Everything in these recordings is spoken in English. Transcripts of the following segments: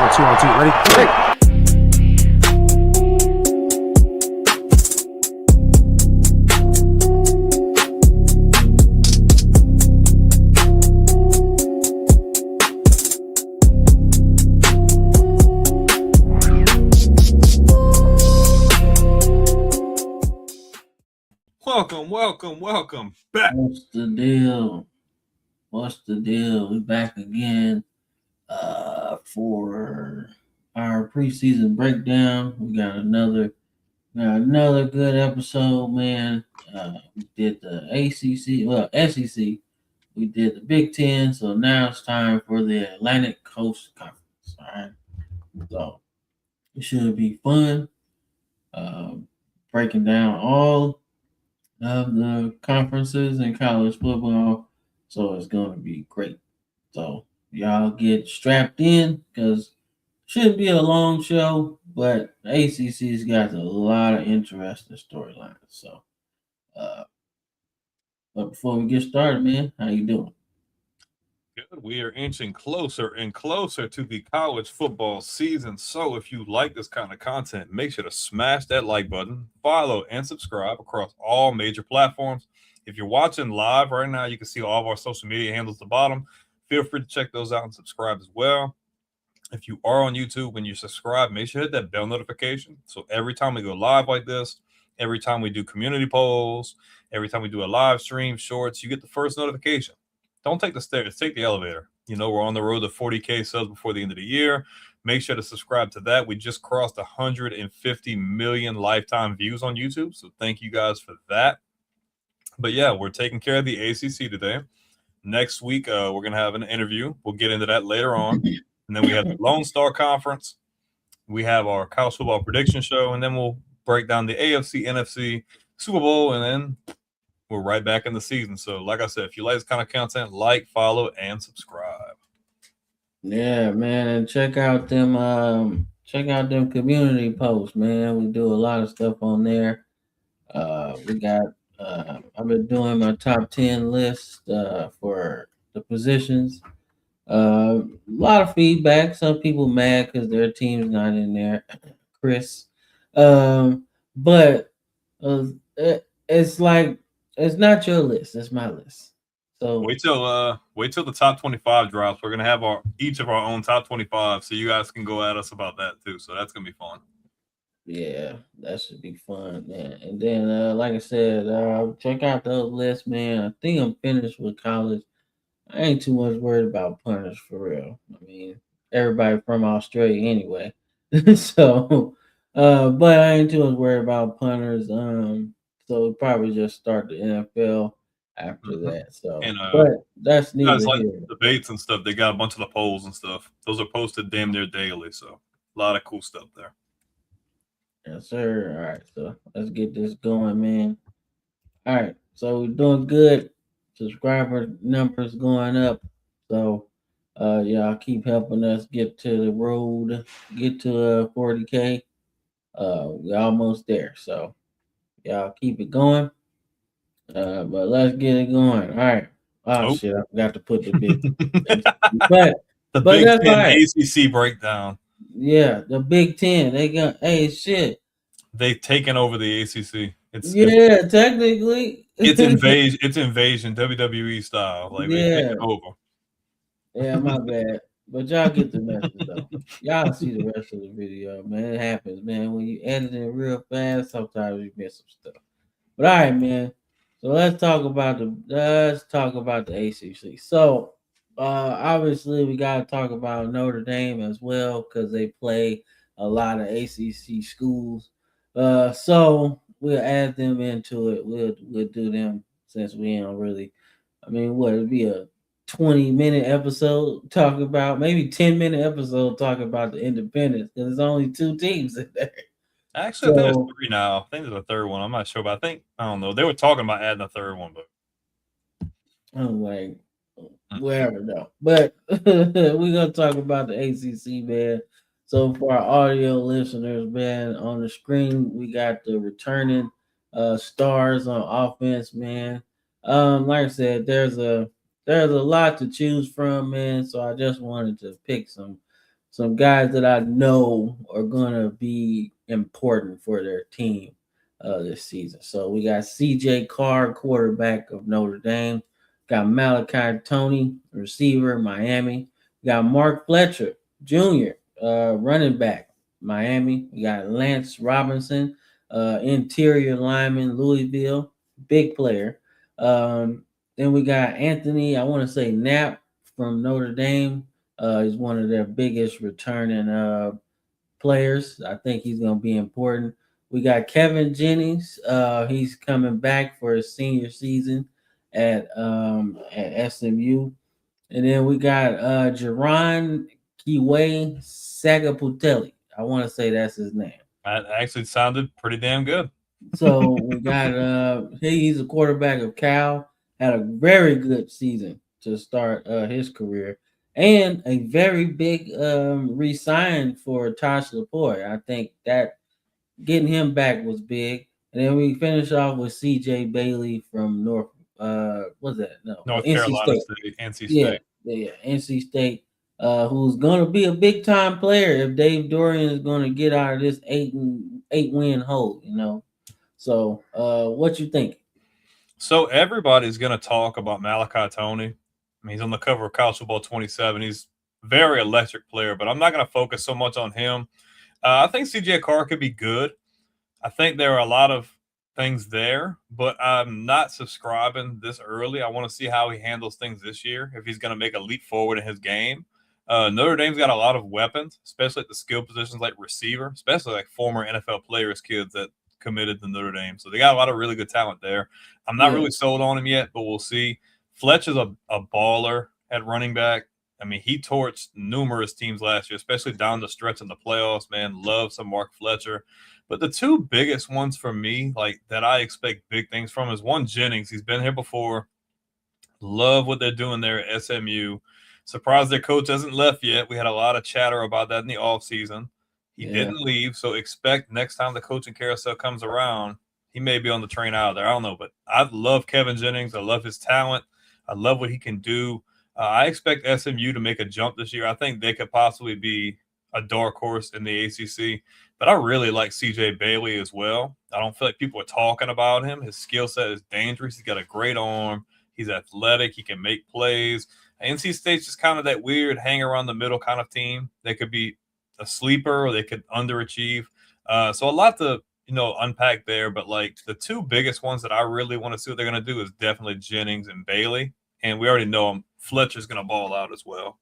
On two. Ready? Welcome back. What's the deal? We back again for our preseason breakdown. We got another good episode, man. We did the SEC. We did the Big Ten, so now it's time for the Atlantic Coast Conference. All right, so it should be fun. Breaking down all of the conferences in college football, so it's going to be great. So y'all get strapped in because shouldn't be a long show, but the ACC's got a lot of interesting storylines. So, but before we get started, man, how you doing? Good. We are inching closer and closer to the college football season. So if you like this kind of content, make sure to smash that like button, follow, and subscribe across all major platforms. If you're watching live right now, you can see all of our social media handles at the bottom. Feel free to check those out and subscribe as well. If you are on YouTube and you subscribe, make sure to hit that bell notification. So every time we go live like this, every time we do community polls, every time we do a live stream, shorts, you get the first notification. Don't take the stairs, take the elevator. You know, we're on the road to 40K subs before the end of the year. Make sure to subscribe to that. We just crossed 150 million lifetime views on YouTube. So thank you guys for that. But yeah, we're taking care of the ACC today. Next week, we're going to have an interview. We'll get into that later on. And then we have the Lone Star Conference. We have our college football prediction show. And then we'll break down the AFC, NFC, Super Bowl, and then we're right back in the season. So, like I said, if you like this kind of content, like, follow, and subscribe. Yeah, man, and check out them community posts, man. We do a lot of stuff on there. We got I've been doing my top 10 list for the positions. A lot of feedback. Some people mad because their team's not in there. Chris, but it's like it's not your list. It's my list. So wait till the top 25 drops. We're gonna have each of our own top 25, so you guys can go at us about that too. So that's gonna be fun. Yeah, that should be fun, man. And then, like I said, check out those lists, man. I think I'm finished with college. I ain't too much worried about punters for real. I mean, everybody from Australia anyway. So, but I ain't too much worried about punters. So probably just start the NFL after that. So, And but that's you guys neither like here. debates and stuff. They got a bunch of the polls and stuff. Those are posted damn near daily. So a lot of cool stuff there. Yes, sir. All right, so let's get this going, man. All right, so we're doing good. Subscriber numbers going up. So y'all keep helping us get to the road, get to 40K. We're almost there. So y'all keep it going. But let's get it going. All right. Oh shit, I forgot to put the big but the but Big that's Ten right. ACC breakdown. Yeah, the Big Ten. They got shit. They've taken over the ACC. Technically. It's invasion. It's invasion, WWE style. Like they take it over. Yeah, my bad. But y'all get the message though. Y'all see the rest of the video, man. It happens, man. When you edit it real fast, sometimes you miss some stuff. But all right, man. So let's talk about the ACC. So obviously we gotta talk about Notre Dame as well because they play a lot of ACC schools. So we'll add them into it. We'll do them since we don't really. I mean, what it'd be a 20-minute episode talking about maybe 10-minute episode talking about the independents because there's only two teams in there. Actually, I think there's three now. I think there's a third one. I'm not sure, but I don't know. They were talking about adding a third one, but I'm like, whatever though. But we're gonna talk about the ACC, man. So for our audio listeners, man, on the screen we got the returning stars on offense, man. Like I said, there's a lot to choose from, man. So I just wanted to pick some some guys that I know are gonna be important for their team this season. So we got C.J. Carr, quarterback of Notre Dame. Got Malachi Tony, receiver, Miami. We got Mark Fletcher Jr., running back, Miami. We got Lance Robinson, interior lineman, Louisville, big player. Um, then we got Anthony, I want to say Knapp from Notre Dame. He's one of their biggest returning players. I think he's going to be important. We got Kevin Jennings. He's coming back for his senior season at SMU. And then we got Jerron Kiwe Sagaputelli. I want to say that's his name. That actually sounded pretty damn good. So we got he's a quarterback of Cal. Had a very good season to start his career, and a very big re-sign for Tosh Lapoy. I think that getting him back was big. And then we finish off with C.J. Bailey from what's that? No, North NC Carolina State. State, NC Yeah, State. yeah, NC State. Who's gonna be a big time player if Dave Dorian is gonna get out of this 8 win hole, So, what you think? So everybody's going to talk about Malachi Tony. I mean, he's on the cover of College Football 27. He's a very electric player, but I'm not going to focus so much on him. I think CJ Carr could be good. I think there are a lot of things there, but I'm not subscribing this early. I want to see how he handles things this year, if he's going to make a leap forward in his game. Notre Dame's got a lot of weapons, especially at the skill positions like receiver, especially like former NFL players, kids that committed to Notre Dame. So they got a lot of really good talent there. I'm not really sold on him yet, but we'll see. Fletch is a baller at running back. I mean, he torched numerous teams last year, especially down the stretch in the playoffs, man. Love some Mark Fletcher. But the two biggest ones for me, like that I expect big things from, is one, Jennings. He's been here before. Love what they're doing there at SMU. Surprised their coach hasn't left yet. We had a lot of chatter about that in the offseason. He didn't leave, so expect next time the coaching carousel comes around, he may be on the train out of there. I don't know, but I love Kevin Jennings. I love his talent. I love what he can do. I expect SMU to make a jump this year. I think they could possibly be a dark horse in the ACC. But I really like C.J. Bailey as well. I don't feel like people are talking about him. His skill set is dangerous. He's got a great arm. He's athletic. He can make plays. NC State's just kind of that weird hang around the middle kind of team. They could be a sleeper or they could underachieve. So a lot to unpack there. But like the two biggest ones that I really want to see what they're going to do is definitely Jennings and Bailey. And we already know him. Fletcher's going to ball out as well.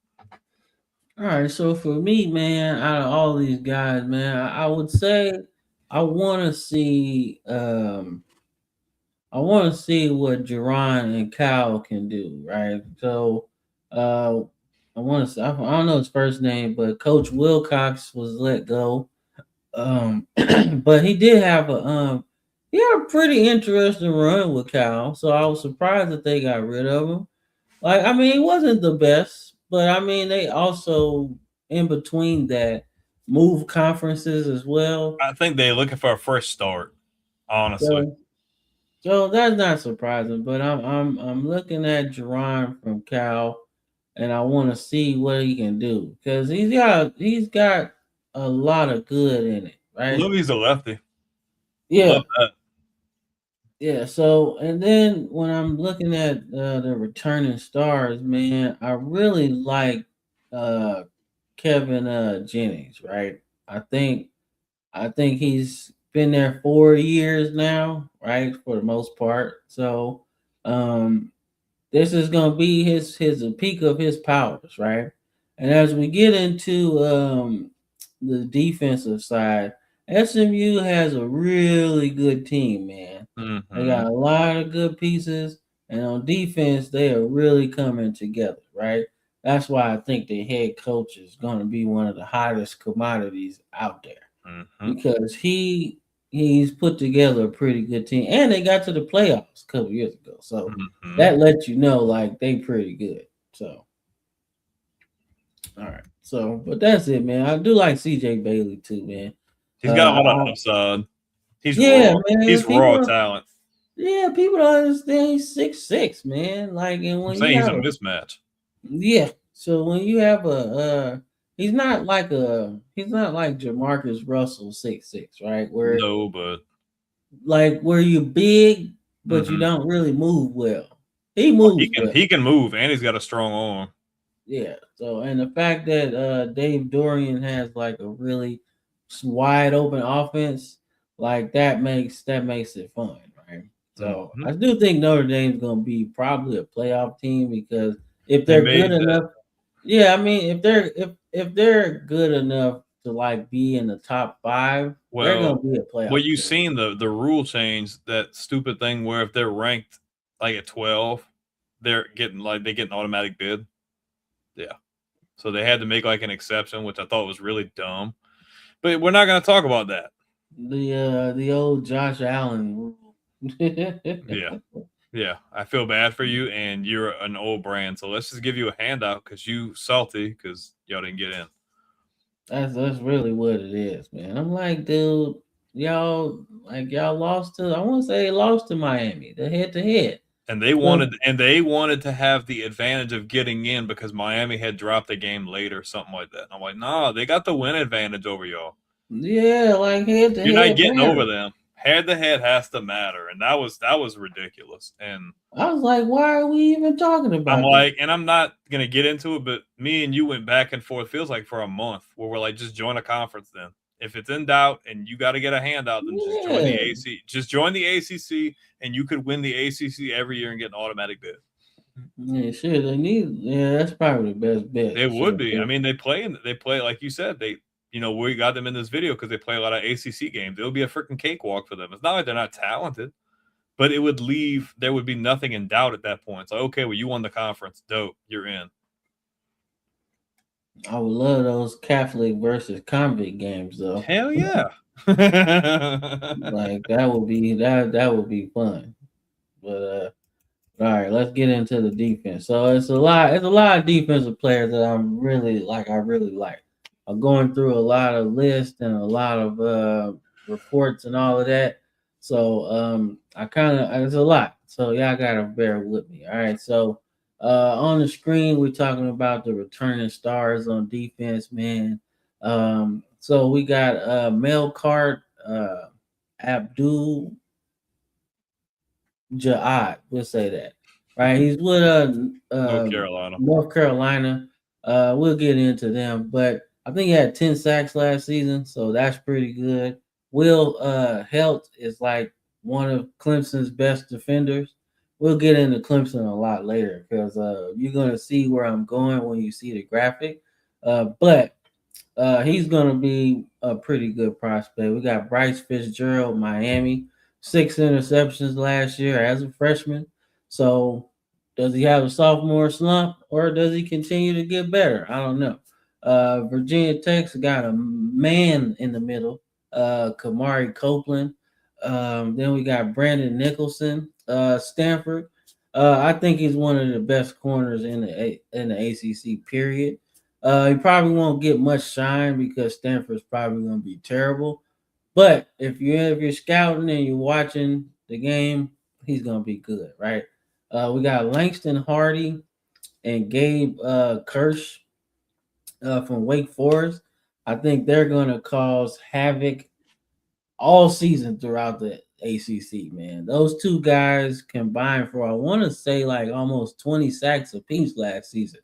All right, so for me, man, out of all these guys, man, I would say I want to see what Jerron and Kyle can do, right? So I want to say I don't know his first name, but Coach Wilcox was let go. But he did have he had a pretty interesting run with Kyle, so I was surprised that they got rid of him. Like, I mean, he wasn't the best, but I mean, they also in between that move conferences as well. I think they're looking for a fresh start, honestly. So that's not surprising. But I'm looking at Jerron from Cal, and I want to see what he can do because he's got a lot of good in it, right? Louis a lefty. Yeah. Love that. Yeah, so and then when I'm looking at the returning stars, man, I really like uh Kevin Jennings, right? I think he's been there 4 years now, right? For the most part. So this is gonna be his peak of his powers, right? And as we get into the defensive side, SMU has a really good team, man. They got a lot of good pieces, and on defense, they are really coming together, right? That's why I think the head coach is going to be one of the hottest commodities out there because he's put together a pretty good team, and they got to the playoffs a couple years ago, so that lets you know like they pretty good. So, all right, so but that's it, man. I do like C.J. Bailey too, man. He's got a lot of upside. He's yeah, raw. man. He's raw talent. Yeah, people don't understand he's 6'6", man. Like, and when I'm saying you he's have a mismatch. yeah, so when you have he's not like Jamarcus Russell 6'6", right? Where No, but where you big but you mhm. don't really move well. He Well, moves well. he can move, and he's got a strong arm. Yeah. So and the fact that Dave Dorian has like a really wide open offense, like that makes it fun, right? So Mhm. I do think Notre Dame's gonna be probably a playoff team because if They they're good made that. enough, yeah, I mean if they're good enough to like be in the top five, they're Well, gonna be a well, playoff you team. seen the rule change, that stupid thing where if they're ranked like at 12, they get an automatic bid. Yeah. So they had to make like an exception, which I thought was really dumb. But we're not going to talk about that. The old Josh Allen rule. Yeah. Yeah. I feel bad for you, and you're an old brand. So let's just give you a handout because you salty because y'all didn't get in. That's really what it is, man. I'm like, dude, y'all lost to I want to say lost to Miami, the head to head. And they wanted to have the advantage of getting in because Miami had dropped the game later, something like that. And I'm like, nah, they got the win advantage over y'all. Yeah, like head to You're not head getting over matter. them. Head to head has to matter, and that was ridiculous. And I was like, why are we even talking I'm about this? like, and I'm not gonna get into it, but me and you went back and forth. Feels like for a month, where we're like, just join a conference. Then, if it's in doubt and you got to get a handout, then just join the Yeah, AC. Just join the ACC, and you could win the ACC every year and get an automatic bid. yeah, shit. They need. Yeah, that's probably the best bet. It would Shit. be. I mean, they play like you said. We got them in this video because they play a lot of ACC games. It'll be a freaking cakewalk for them. It's not like they're not talented. But there would be nothing in doubt at that point. It's like, okay, well, you won the conference. Dope. You're in. I would love those Catholic versus convict games though. Hell yeah. Like that would be fun. But all right, let's get into the defense. So it's a lot of defensive players that I really like. I'm going through a lot of lists and a lot of reports and all of that. So I kind of it's a lot. So y'all gotta bear with me. All right. So on the screen we're talking about the returning stars on defense, man. So we got Melcart, Abdul Ja'ad, we'll say that. Right, he's with North Carolina. North Carolina. We'll get into them, but I think he had 10 sacks last season, so that's pretty good. Will Helt is like one of Clemson's best defenders. We'll get into Clemson a lot later because you're gonna see where I'm going when you see the graphic. But he's going to be a pretty good prospect. We got Bryce Fitzgerald, Miami, 6 interceptions last year as a freshman. So, does he have a sophomore slump or does he continue to get better? I don't know. Virginia Tech's got a man in the middle, Kamari Copeland. Then we got Brandon Nicholson, Stanford. I think he's one of the best corners in the ACC. Period. He probably won't get much shine because Stanford's probably going to be terrible. But if you're scouting and you're watching the game, he's going to be good, right? We got Langston Hardy and Gabe Kirsch from Wake Forest. I think they're going to cause havoc all season throughout the ACC. Man, those two guys combined for I want to say like almost 20 sacks apiece last season.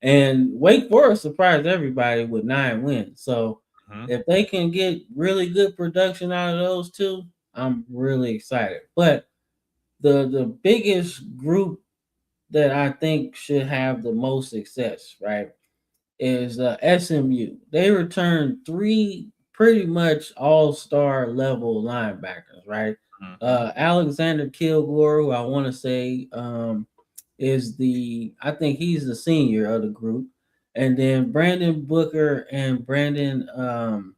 And Wake Forest surprised everybody with 9 wins. So Mhm. if they can get really good production out of those two, I'm really excited. But the biggest group that I think should have the most success, right, is SMU. They returned three pretty much all-star level linebackers, right? Mhm. Alexander Kilgore, who I want to say I think he's the senior of the group, and then Brandon Booker and Brandon Maizano.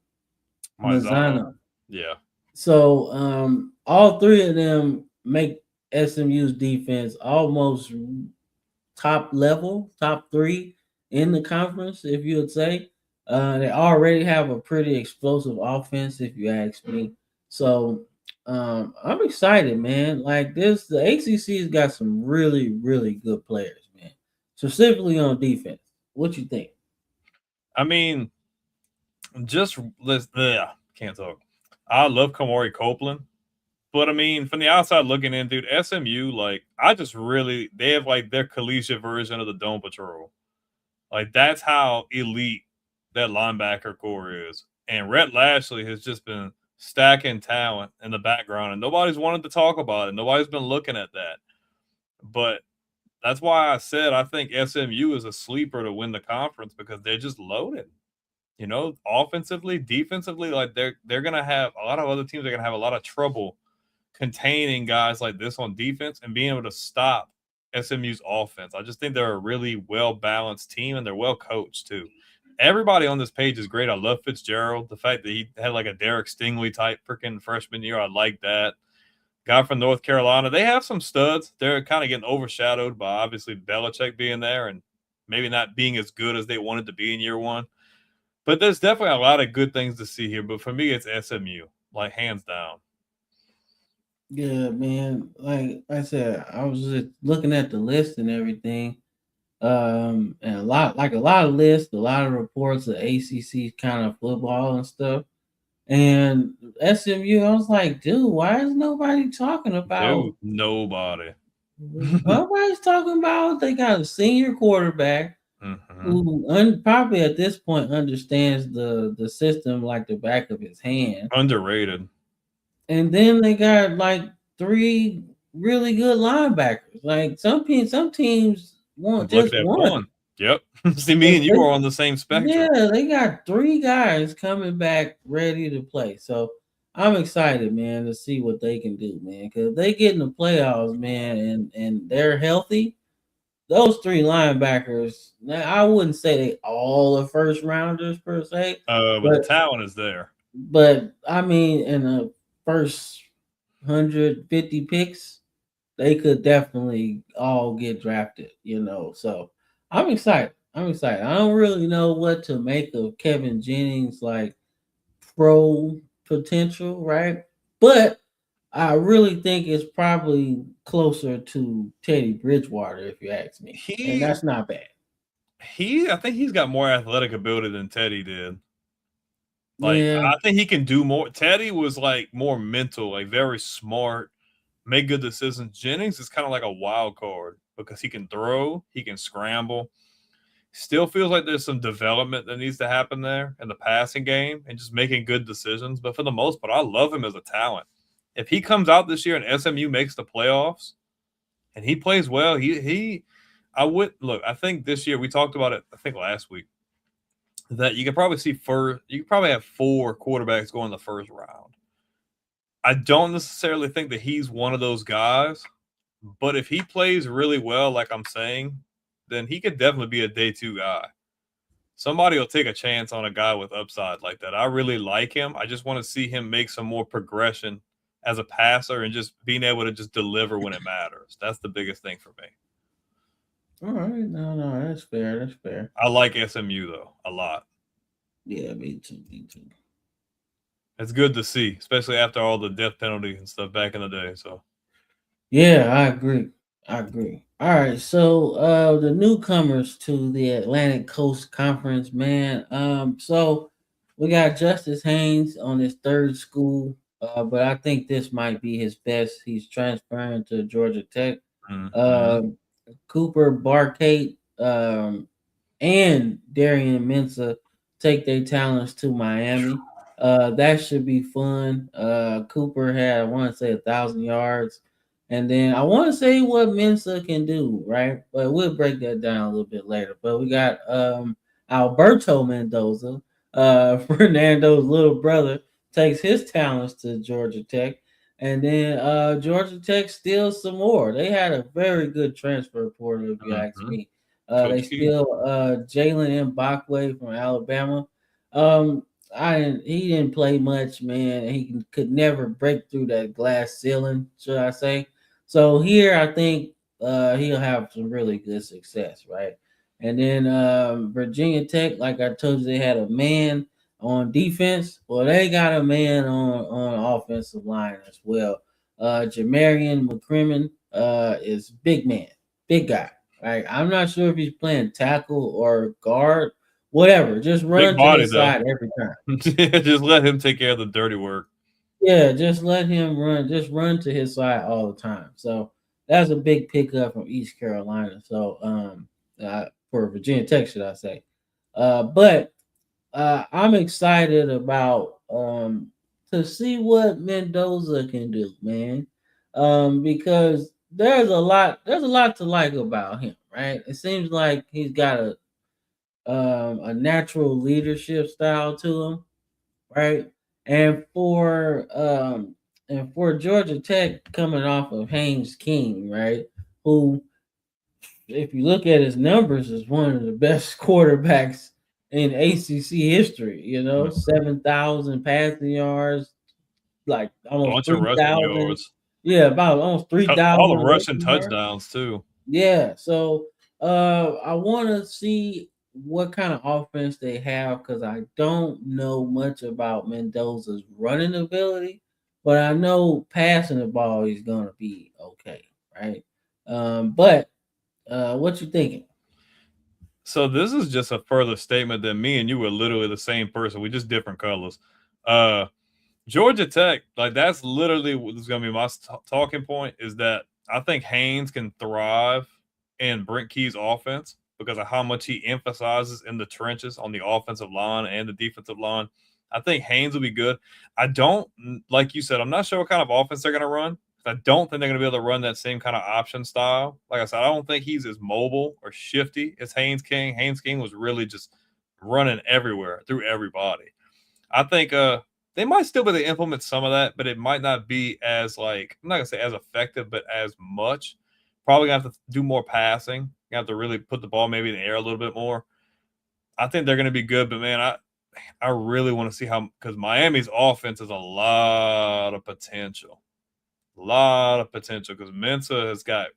Mazzano. Yeah. So all three of them make SMU's defense almost top level, top three in the conference, if you would say. They already have a pretty explosive offense, if you ask me. So I'm excited, man. Like this, the ACC's got some really, really good players, man. Specifically on defense. What you think? I mean, just let's can't talk. I love Kamari Copeland, but I mean, from the outside looking in, dude, SMU, like, I just really they have like their collegiate version of the Dome Patrol. Like, that's how elite that linebacker core is. And Rhett Lashley has just been stacking talent in the background, and nobody's wanted to talk about it. Nobody's been looking at that. But that's why I said I think SMU is a sleeper to win the conference because they're just loaded. Offensively, defensively, like they're gonna have a lot of other teams are gonna have a lot of trouble containing guys like this on defense and being able to stop SMU's offense. I just think they're a really well balanced team and they're well coached too. Everybody on this page is great. I love Fitzgerald. The fact that he had like a Derek Stingley type freaking freshman year, I like that. Guy from North Carolina. They have some studs. They're kind of getting overshadowed by obviously Belichick being there and maybe not being as good as they wanted to be in year one. But there's definitely a lot of good things to see here. But for me, it's SMU, like hands down. Yeah, man. Like I said, I was just looking at the list and everything. And a lot of lists, a lot of reports of ACC kind of football and stuff. And SMU, I was like, dude, why is nobody talking Dude, about? nobody. Nobody's talking about they got a senior quarterback Mm-hmm. who probably at this point understands the system like the back of his hand. Underrated. And then they got like three really good linebackers. Like some teams want Look at just that one. one. Yep. See, me But and you are on the same spectrum. yeah, they got three guys coming back ready to play. So I'm excited, man, to see what they can do, man. Because they get in the playoffs, man, and they're healthy. Those three linebackers, now I wouldn't say they all are first rounders per se, But the but talent is there. I mean, in the first 150 picks, they could definitely all get drafted, you know. So I'm excited. I'm excited. I don't really know what to make of Kevin Jennings like pro potential, right? But I really think it's probably closer to Teddy Bridgewater, if you ask me. And He that's not bad. I think he's got more athletic ability than Teddy did. Like, Yeah. I think he can do more. Teddy was like more mental, like very smart, make good decisions. Jennings is kind of like a wild card because he can throw, he can scramble. Still feels like there's some development that needs to happen there in the passing game and just making good decisions. But for the most part, I love him as a talent. If he comes out this year and SMU makes the playoffs and he plays well, I would look. I think this year we talked about it. I think last week that you could probably you could probably have 4 quarterbacks going the first round. I don't necessarily think that he's one of those guys, but if he plays really well, like I'm saying, then he could definitely be a day 2 guy. Somebody will take a chance on a guy with upside like that. I really like him. I just want to see him make some more progression as a passer and just being able to just deliver when it matters. That's the biggest thing for me. All right. No, that's fair. That's fair. I like SMU though a lot. Yeah, me too. Me too. It's good to see, especially after all the death penalty and stuff back in the day. So Yeah, I agree. I agree. All right, so the newcomers to the Atlantic Coast Conference, man. So we got Justice Haynes on his third school, but I think this might be his best. He's transferring to Georgia Tech. mm-hmm. Um, Cooper Barkate, and Darian Mensah take their talents to Miami. That should be fun. Cooper had, I want to say, 1,000 yards. And then I want to say what Mensa can do, right? But we'll break that down a little bit later. But we got Alberto Mendoza, Fernando's little brother, takes his talents to Georgia Tech. And then Georgia Tech steals some more. They had a very good transfer portal, if you ask Mm-hmm. me. They Coach Key. steal Jalen Mbakwe from Alabama. Um, he didn't play much, man. He could never break through that glass ceiling, should I say? So here, I think he'll have some really good success, right? And then Virginia Tech, like I told you, they had a man on defense. Well, they got a man on offensive line as well. Jamarian McCrimmon is big man, big guy. Right? I'm not sure if he's playing tackle or guard, whatever. Just Big run to body his though. side every time. Just let him take care of the dirty work. Yeah, just let him run. Just run to his side all the time. So that's a big pickup from East Carolina. So for Virginia Tech, should I say? But I'm excited about to see what Mendoza can do, man. Because there's a lot to like about him, right? It seems like he's got a natural leadership style to him, right? And for Georgia Tech coming off of Haynes King, right? Who, if you look at his numbers, is one of the best quarterbacks in ACC history. You know, Mhm. 7,000 passing yards, like almost Bunch of rushing 3,000. yards. Yeah, about almost All 3,000 the rushing rushing yards. touchdowns too. Yeah, so I want to see what kind of offense they have because I don't know much about Mendoza's running ability, but I know passing the ball he's gonna be okay, right? But what you thinking? So this is just a further statement that me and you were literally the same person. We just different colors. Uh, Georgia Tech, like that's literally what's going to be my talking point is that I think Haynes can thrive in Brent Key's offense because of how much he emphasizes in the trenches on the offensive line and the defensive line. I think Haynes will be good. I don't, like you said, I'm not sure what kind of offense they're going to run. I don't think they're going to be able to run that same kind of option style. Like I said, I don't think he's as mobile or shifty as Haynes King. Haynes King was really just running everywhere through everybody. I think they might still be able to implement some of that, but it might not be as like I'm not gonna say as effective, but as much. Probably gonna have to do more passing. You have to really put the ball maybe in the air a little bit more. I think they're gonna be good, but man, I really want to see how because Miami's offense has a lot of potential. A lot of potential because Mensa has got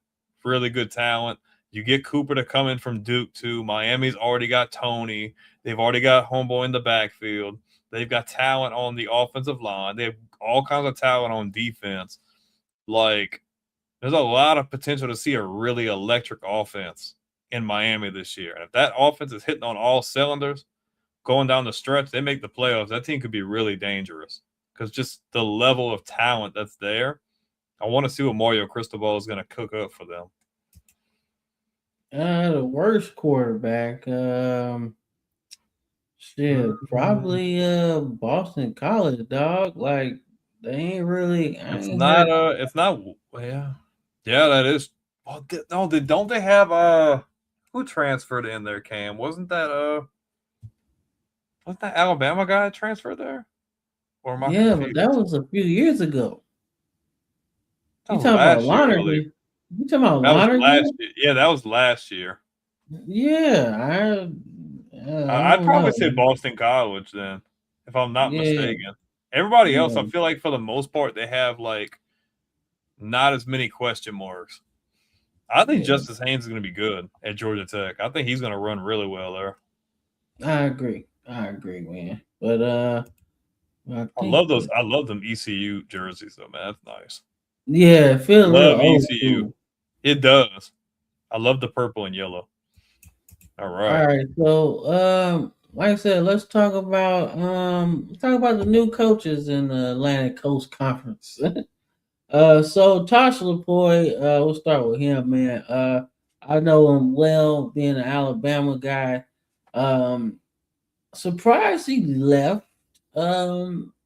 really good talent. You get Cooper to come in from Duke too. Miami's already got Tony. They've already got Homeboy in the backfield. They've got talent on the offensive line. They have all kinds of talent on defense. Like, there's a lot of potential to see a really electric offense in Miami this year. And if that offense is hitting on all cylinders, going down the stretch, they make the playoffs. That team could be really dangerous because just the level of talent that's there. I want to see what Mario Cristobal is going to cook up for them. The worst quarterback, shit, probably Boston College, dog. Like they ain't really. I It's ain't not. heard. It's not. Yeah. Yeah, that is. Oh, no, don't they have who transferred in there? Cam wasn't that Alabama guy that transferred there? Or am I Yeah, but that confused? was a few years ago. That You was talking about last year earlier. Lonergan? You talking about That was last Lonergan? year. Yeah, that was last year. Yeah, I I'd don't probably know, say man. Boston College then, if I'm not Yeah, mistaken. Everybody else, I yeah, feel like for the most part, they have like not as many question marks. I think yeah. Justice Haynes is going to be good at Georgia Tech. I think he's going to run really well there. I agree. I agree, man. But I I think love those. I love them ECU jerseys though, man. That's nice. yeah, it feels real Love old ECU. school. It does. I love the purple and yellow. All All right. right, so like I said, let's talk about the new coaches in the Atlantic Coast Conference. So Tosh Lapoy, we'll start with him, man. I know him well, being an Alabama guy. Um, Surprised he left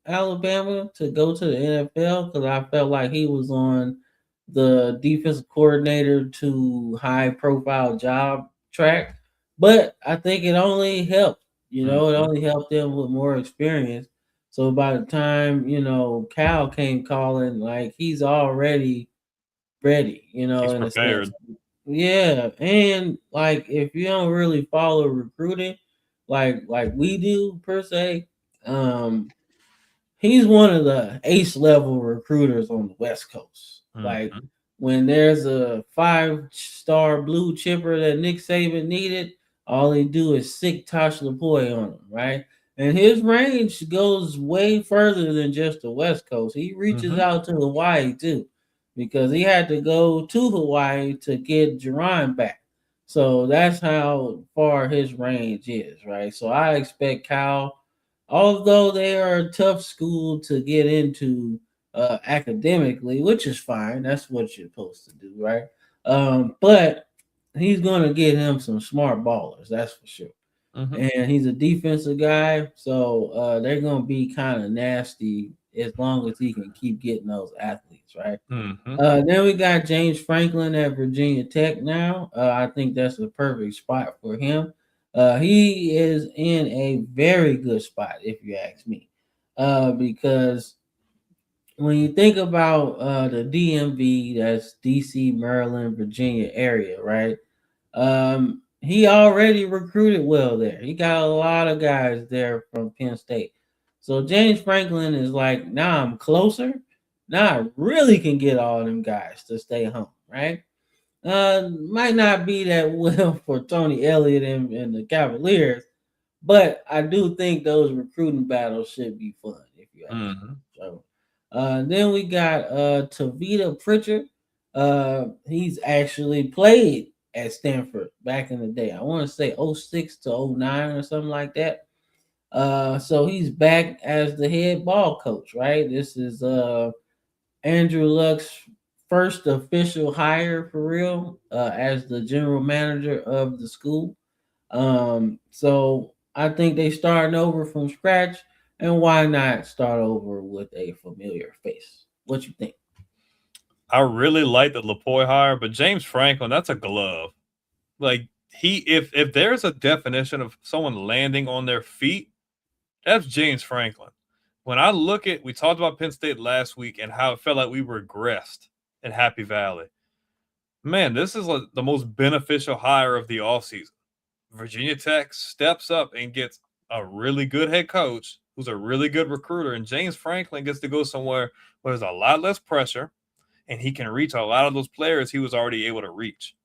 Alabama to go to the NFL because I felt like he was on the defensive coordinator to high profile job track. But I think it only helped, it Mm-hmm. only helped him with more experience. So by the time, Cal came calling, like he's already ready, He's in a sense. prepared. Yeah, and like if you don't really follow recruiting, like we do per se, um, he's one of the ace level recruiters on the West Coast. Like Mm-hmm. when there's a 5-star blue chipper that Nick Saban needed, all they do is sick Tosh Lapoy on him, right? And his range goes way further than just the West Coast. He reaches Mm-hmm. out to Hawaii too, because he had to go to Hawaii to get Jerron back. So that's how far his range is, right? So I expect Cal, although they are a tough school to get into academically, which is fine. That's what you're supposed to do, right? But he's gonna get him some smart ballers, that's for sure. Mm-hmm. And he's a defensive guy, so they're gonna be kind of nasty as long as he can keep getting those athletes, right? Mm-hmm. Then we got James Franklin at Virginia Tech now. I think that's the perfect spot for him. He is in a very good spot, if you ask me, because when you think about the DMV, that's DC, Maryland, Virginia area, right? He already recruited well there. He got a lot of guys there from Penn State. So James Franklin is like, now I'm closer. Now I really can get all them guys to stay home, right? Might not be that well for Tony Elliott and the Cavaliers, but I do think those recruiting battles should be fun if you ask me. Mm-hmm. So then we got Tavita Pritchard. He's actually played at Stanford back in the day. I want to say '06 to '09 or something like that. So he's back as the head ball coach, right? This is Andrew Luck's first official hire for real as the general manager of the school. So I think they starting over from scratch, and why not start over with a familiar face? What you think? I really like the Lapoy hire, but James Franklin, that's a glove. Like if there's a definition of someone landing on their feet, that's James Franklin. When I look at, we talked about Penn State last week and how it felt like we regressed in Happy Valley. Man, this is the most beneficial hire of the offseason. Virginia Tech steps up and gets a really good head coach who's a really good recruiter, and James Franklin gets to go somewhere where there's a lot less pressure and he can reach a lot of those players he was already able to reach.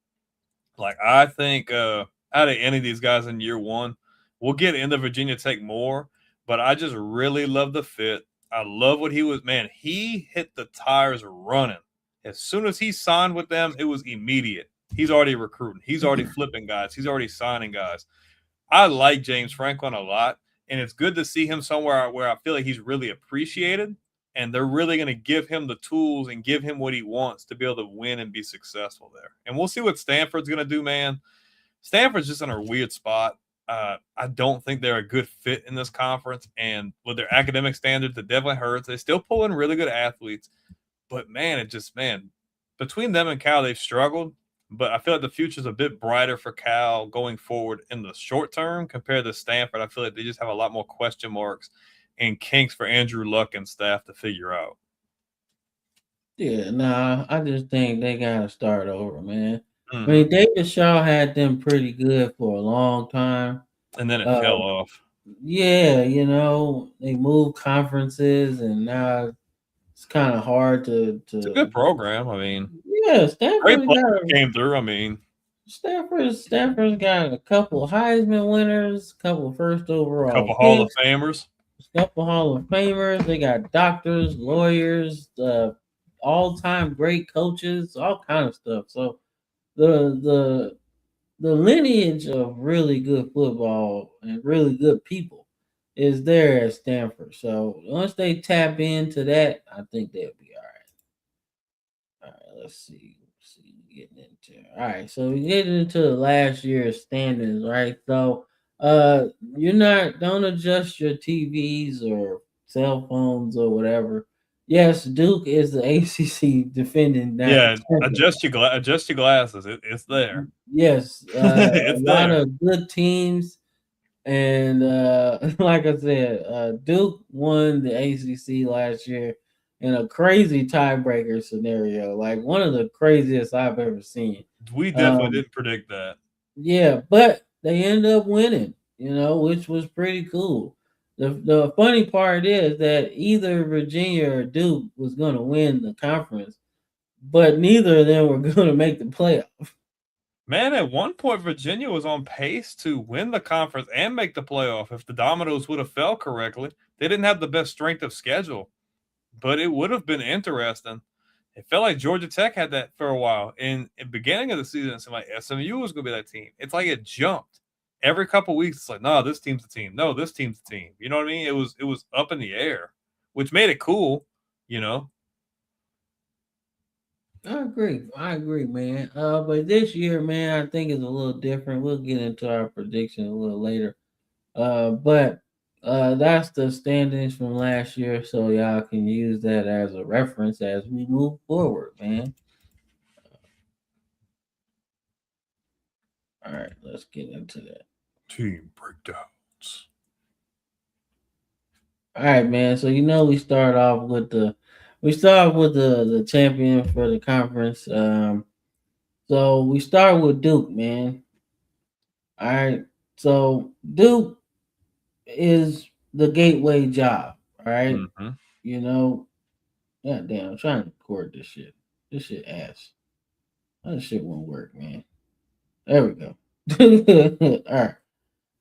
Like, I think out of any of these guys in year one, we'll get into Virginia Tech more, but I just really love the fit. I love what he was. Man, he hit the tires running. As soon as he signed with them, it was immediate. He's already recruiting. He's already flipping guys. He's already signing guys. I like James Franklin a lot, and it's good to see him somewhere where I feel like he's really appreciated, and they're really going to give him the tools and give him what he wants to be able to win and be successful there. And we'll see what Stanford's going to do, man. Stanford's just in a weird spot. I don't think they're a good fit in this conference, and with their academic standards, it definitely hurts. They still pull in really good athletes, but man, between them and Cal, they've struggled. But I feel like the future's a bit brighter for Cal going forward in the short term compared to Stanford. I feel like they just have a lot more question marks and kinks for Andrew Luck and staff to figure out. Yeah, nah, I just think they gotta start over, man. I Mm-hmm. mean, David Shaw had them pretty good for a long time. And then it Uh, fell off. yeah, they moved conferences, and now it's kind of hard to It's a good program. I mean, Yeah, great players came through. I mean, Stanford's got a couple Heisman winners, a couple first a overall couple Hall of picks, Famers. a couple Hall of Famers. They got doctors, lawyers, all-time great coaches, all kind of stuff. So the the the lineage of really good football and really good people is there at Stanford. So once they tap into that, I think they'll be all right. All right, let's see. Getting into. All right, so we getting into the last year's standings, right? So, you're not don't adjust your TVs or cell phones or whatever. Yes, Duke is the ACC defending that Yeah, champion. adjust your glasses. It's there. Yes, a It's lot there. of good teams, and like I said, Duke won the ACC last year in a crazy tiebreaker scenario, like one of the craziest I've ever seen. We definitely Um, didn't predict that. yeah, but they ended up winning, which was pretty cool. The funny part is that either Virginia or Duke was going to win the conference, but neither of them were going to make the playoff. Man, at one point, Virginia was on pace to win the conference and make the playoff if the dominoes would have fell correctly. They didn't have the best strength of schedule, but it would have been interesting. It felt like Georgia Tech had that for a while. In the beginning of the season, it seemed like SMU was going to be that team. It's like it jumped every couple of weeks. It's like, no, this team's the team. No, this team's the team. You know what I mean? It was up in the air, which made it cool. You know. I agree, man. But this year, man, I think it's a little different. We'll get into our prediction a little later. But that's the standings from last year, so y'all can use that as a reference as we move forward, man. All right, let's get into that. Team breakdowns. All right, man. So we start with the champion for the conference. So we start with Duke, man. All right. So Duke is the gateway job. All right. Mm-hmm. You know, God damn, I'm trying to record this shit. This shit ass. That shit won't work, man. There we go. All right.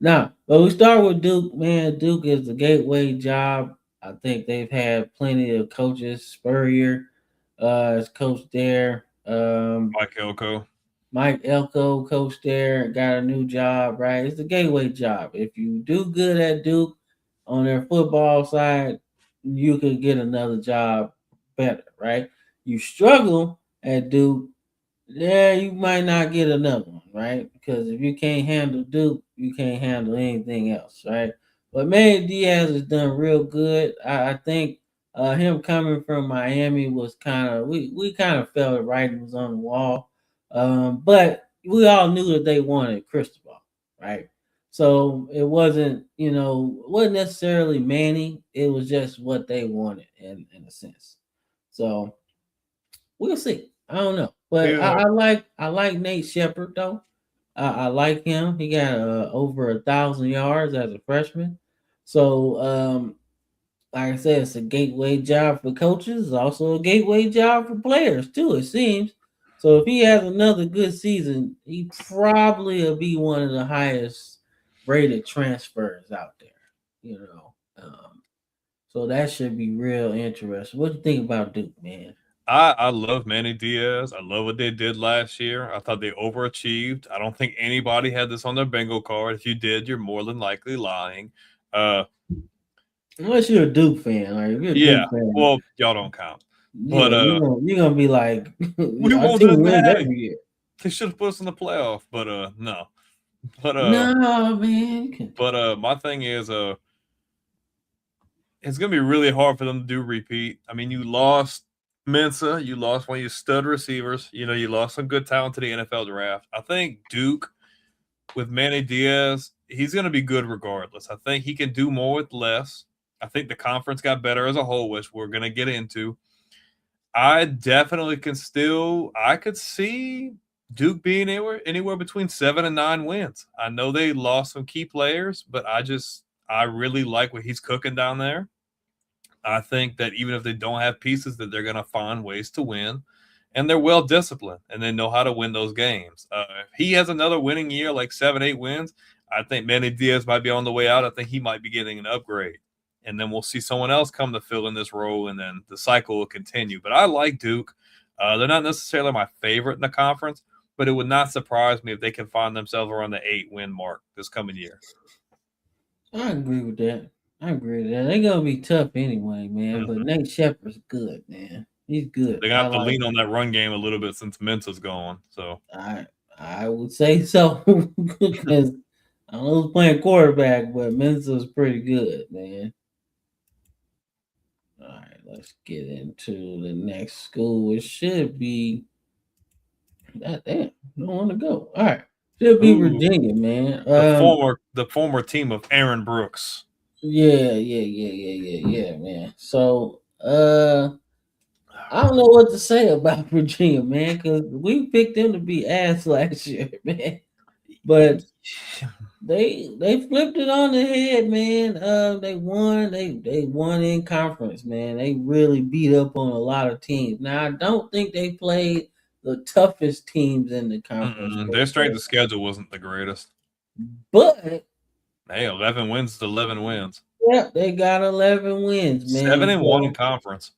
Now, but we start with Duke, man. Duke is the gateway job. I think they've had plenty of coaches. Spurrier is coach there. Mike Elko. Mike Elko coached there, got a new job, right? It's the gateway job. If you do good at Duke on their football side, you could get another job better, right? You struggle at Duke, yeah, you might not get another one, right? Because if you can't handle Duke, you can't handle anything else, right? But Manny Diaz has done real good. I think him coming from Miami was kind of we kind of felt the writing was on the wall, but we all knew that they wanted Cristobal, right? So it wasn't wasn't necessarily Manny. It was just what they wanted in a sense. So we'll see. I don't know, but Yeah. I like Nate Shepard though. I like him. He got over 1,000 yards as a freshman. So like I said, it's a gateway job for coaches. It's also a gateway job for players too. It seems. So if he has another good season, he probably will be one of the highest rated transfers out there. You know. So that should be real interesting. What do you think about Duke, man? I love Manny Diaz. I love what they did last year. I thought they overachieved. I don't think anybody had this on their bingo card. If you did, you're more than likely lying. Uh, Unless you're a Duke fan, like if you're a yeah. Duke fan, Well, y'all don't count. yeah, But you're gonna be like, we our wasn't team in wins that. every year. They should have put us in the playoff. But no. But No, man. my thing is it's gonna be really hard for them to do repeat. I mean, you lost Mensa, you lost one of your stud receivers. You know, you lost some good talent to the NFL draft. I think Duke with Manny Diaz, he's gonna be good regardless. I think he can do more with less. I think the conference got better as a whole, which we're gonna get into. I definitely I could see Duke being anywhere between 7 and 9 wins. I know they lost some key players, but I really like what he's cooking down there. I think that even if they don't have pieces, that they're going to find ways to win, and they're well disciplined and they know how to win those games. If he has another winning year, like 7, 8 wins, I think Manny Diaz might be on the way out. I think he might be getting an upgrade, and then we'll see someone else come to fill in this role, and then the cycle will continue. But I like Duke. They're not necessarily my favorite in the conference, but it would not surprise me if they can find themselves around the 8 win mark this coming year. I agree with that. I agree with that. They're gonna be tough anyway, man. But Mhm. Nate Shepard's good, man. He's good. They're gonna I have to like. lean on that run game a little bit since Mensa's gone. So I I would say so because I don't know who's playing quarterback, but Mensa's pretty good, man. All right, let's get into the next school. It should be. God damn, I don't want to go. All right, should be ooh, Virginia, man. the former team of Aaron Brooks. Yeah, man. So, I don't know what to say about Virginia, man, because we picked them to be ass last year, man. But they flipped it on the head, man. They won. They won in conference, man. They really beat up on a lot of teams. Now I don't think they played the toughest teams in the conference, Their strength of schedule wasn't the greatest. but Hey, 11 wins to 11 wins. yeah, they got 11 wins, Seven man. and one in So conference.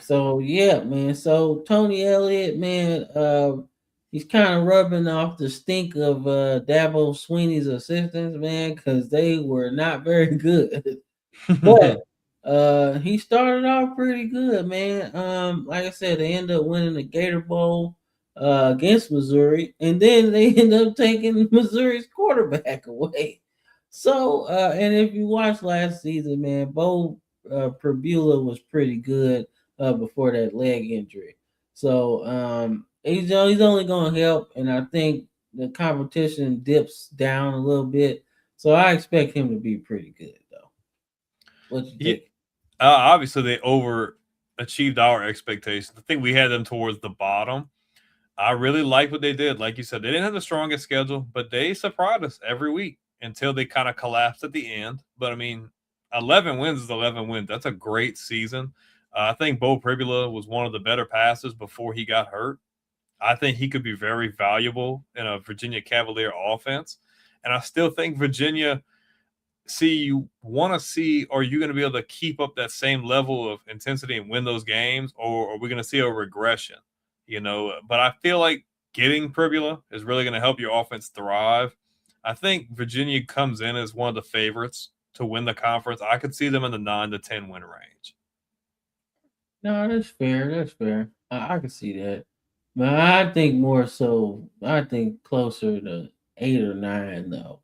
So yeah, man. So Tony Elliott, man, he's kind of rubbing off the stink of Dabo Sweeney's assistants, man, because they were not very good. But he started off pretty good, man. Like I said, they ended up winning the Gator Bowl against Missouri, and then they ended up taking Missouri's quarterback away. So, and if you watched last season, man, Bo Perbula was pretty good before that leg injury. So, he's only going to help, and I think the competition dips down a little bit. So I expect him to be pretty good, though. What you Yeah, think? obviously they overachieved our expectations. I think we had them towards the bottom. I really like what they did. Like you said, they didn't have the strongest schedule, but they surprised us every week until they kind of collapsed at the end. But I mean, 11 wins is 11 wins. That's a great season. I think Bo Pribula was one of the better passers before he got hurt. I think he could be very valuable in a Virginia Cavalier offense. And I still think Virginia, see, you want to see, are you going to be able to keep up that same level of intensity and win those games, or are we going to see a regression? But I feel like getting Pribula is really going to help your offense thrive. I think Virginia comes in as one of the favorites to win the conference. I could see them in the 9 to 10 win range. No, that's fair. That's fair. I can see that. But I think more so, I think closer to 8 or 9 though,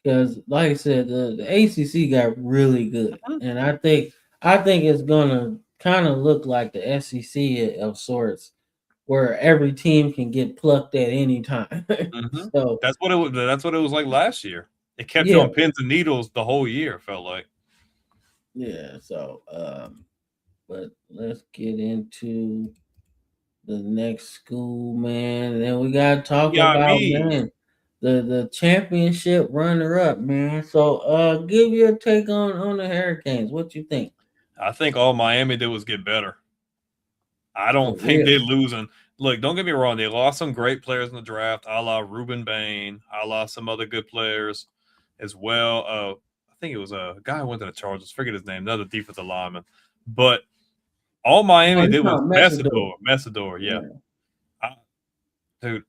because like I said, the ACC got really good, Mhm. and I think it's gonna kind of look like the SEC of sorts, where every team can get plucked at any time. Mhm. So That's what it was. That's what it was like last year. It kept you yeah, on pins and needles the whole year. Felt like. yeah. So but let's get into the next school, man. And then we gotta talk Yeah, about, me. man, the championship runner up, man. So give your take on the Hurricanes. What you think? I think all Miami did was get better. I For don't think real. they're losing. Look, don't get me wrong. They lost some great players in the draft, a la Ruben Bain, a la some other good players as well. I think it was a guy who went to the Chargers. Forget his name, another defensive lineman. But all Oh, Miami you did was talking Messidor. Messidor, yeah. Yeah. I, dude,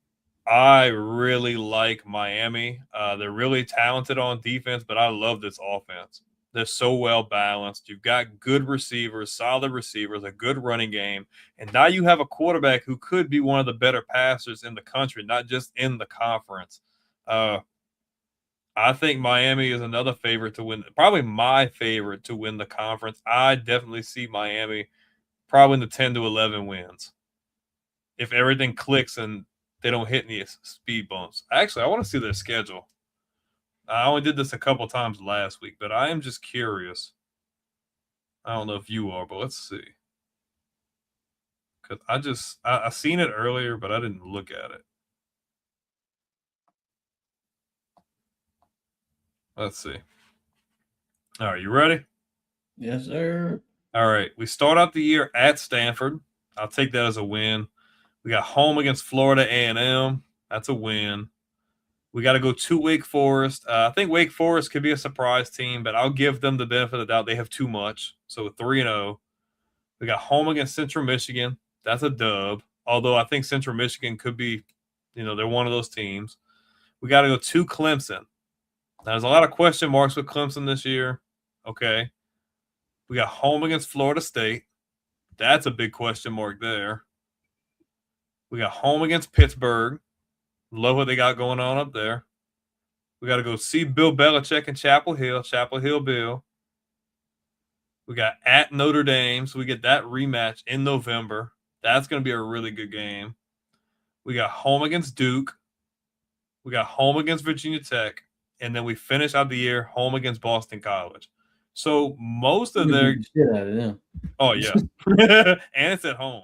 I really like Miami. They're really talented on defense, but I love this offense. They're so well balanced. You've got good receivers, solid receivers, a good running game, and now you have a quarterback who could be one of the better passers in the country, not just in the conference. Uh, I think Miami is another favorite to win, probably my favorite to win the conference. I definitely see Miami probably in the 10 to 11 wins if everything clicks and they don't hit any speed bumps. Actually, I want to see their schedule. I only did this a couple times last week, but I am just curious. I don't know if you are, but let's see. Because I seen it earlier, but I didn't look at it. Let's see. All right, you ready? Yes, sir. All right, we start out the year at Stanford. I'll take that as a win. We got home against Florida A&M. That's a win. We got to go to Wake Forest. I think Wake Forest could be a surprise team, but I'll give them the benefit of the doubt. They have too much. So 3-0. We got home against Central Michigan. That's a dub. Although I think Central Michigan could be, they're one of those teams. We got to go to Clemson. Now, there's a lot of question marks with Clemson this year. Okay. We got home against Florida State. That's a big question mark there. We got home against Pittsburgh. Love what they got going on up there. We got to go see Bill Belichick in Chapel Hill Bill. We got at Notre Dame, so we get that rematch in November. That's going to be a really good game. We got home against Duke. We got home against Virginia Tech. And then we finish out the year home against Boston College. So most You of can beat their the shit out of them. oh yeah. And it's at home.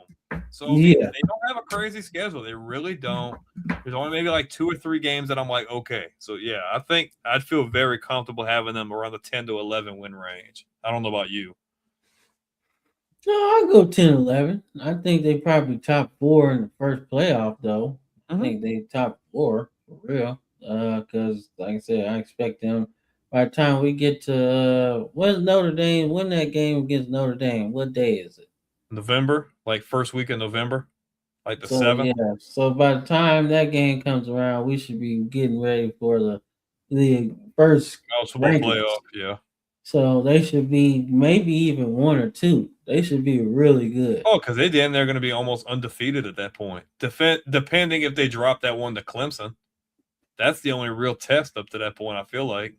So I mean, Yeah. they don't have a crazy schedule. They really don't. There's only maybe like 2 or 3 games that I'm like, okay. So yeah, I think I'd feel very comfortable having them around the 10 to 11 win range. I don't know about you. No, I'll go 10-11. I think they probably top four in the first playoff, though. I Mm-hmm. think they top four for real. Because like I said, I expect them. By the time we get to when's Notre Dame, win that game against Notre Dame. What day is it? November, like first week of November, like the So 7th. yeah, so by the time that game comes around, we should be getting ready for the first College football regulars. playoff. Yeah. So they should be maybe even one or two. They should be really good. Oh, because they're going to be almost undefeated at that point. Depending if they drop that one to Clemson. That's the only real test up to that point, I feel like.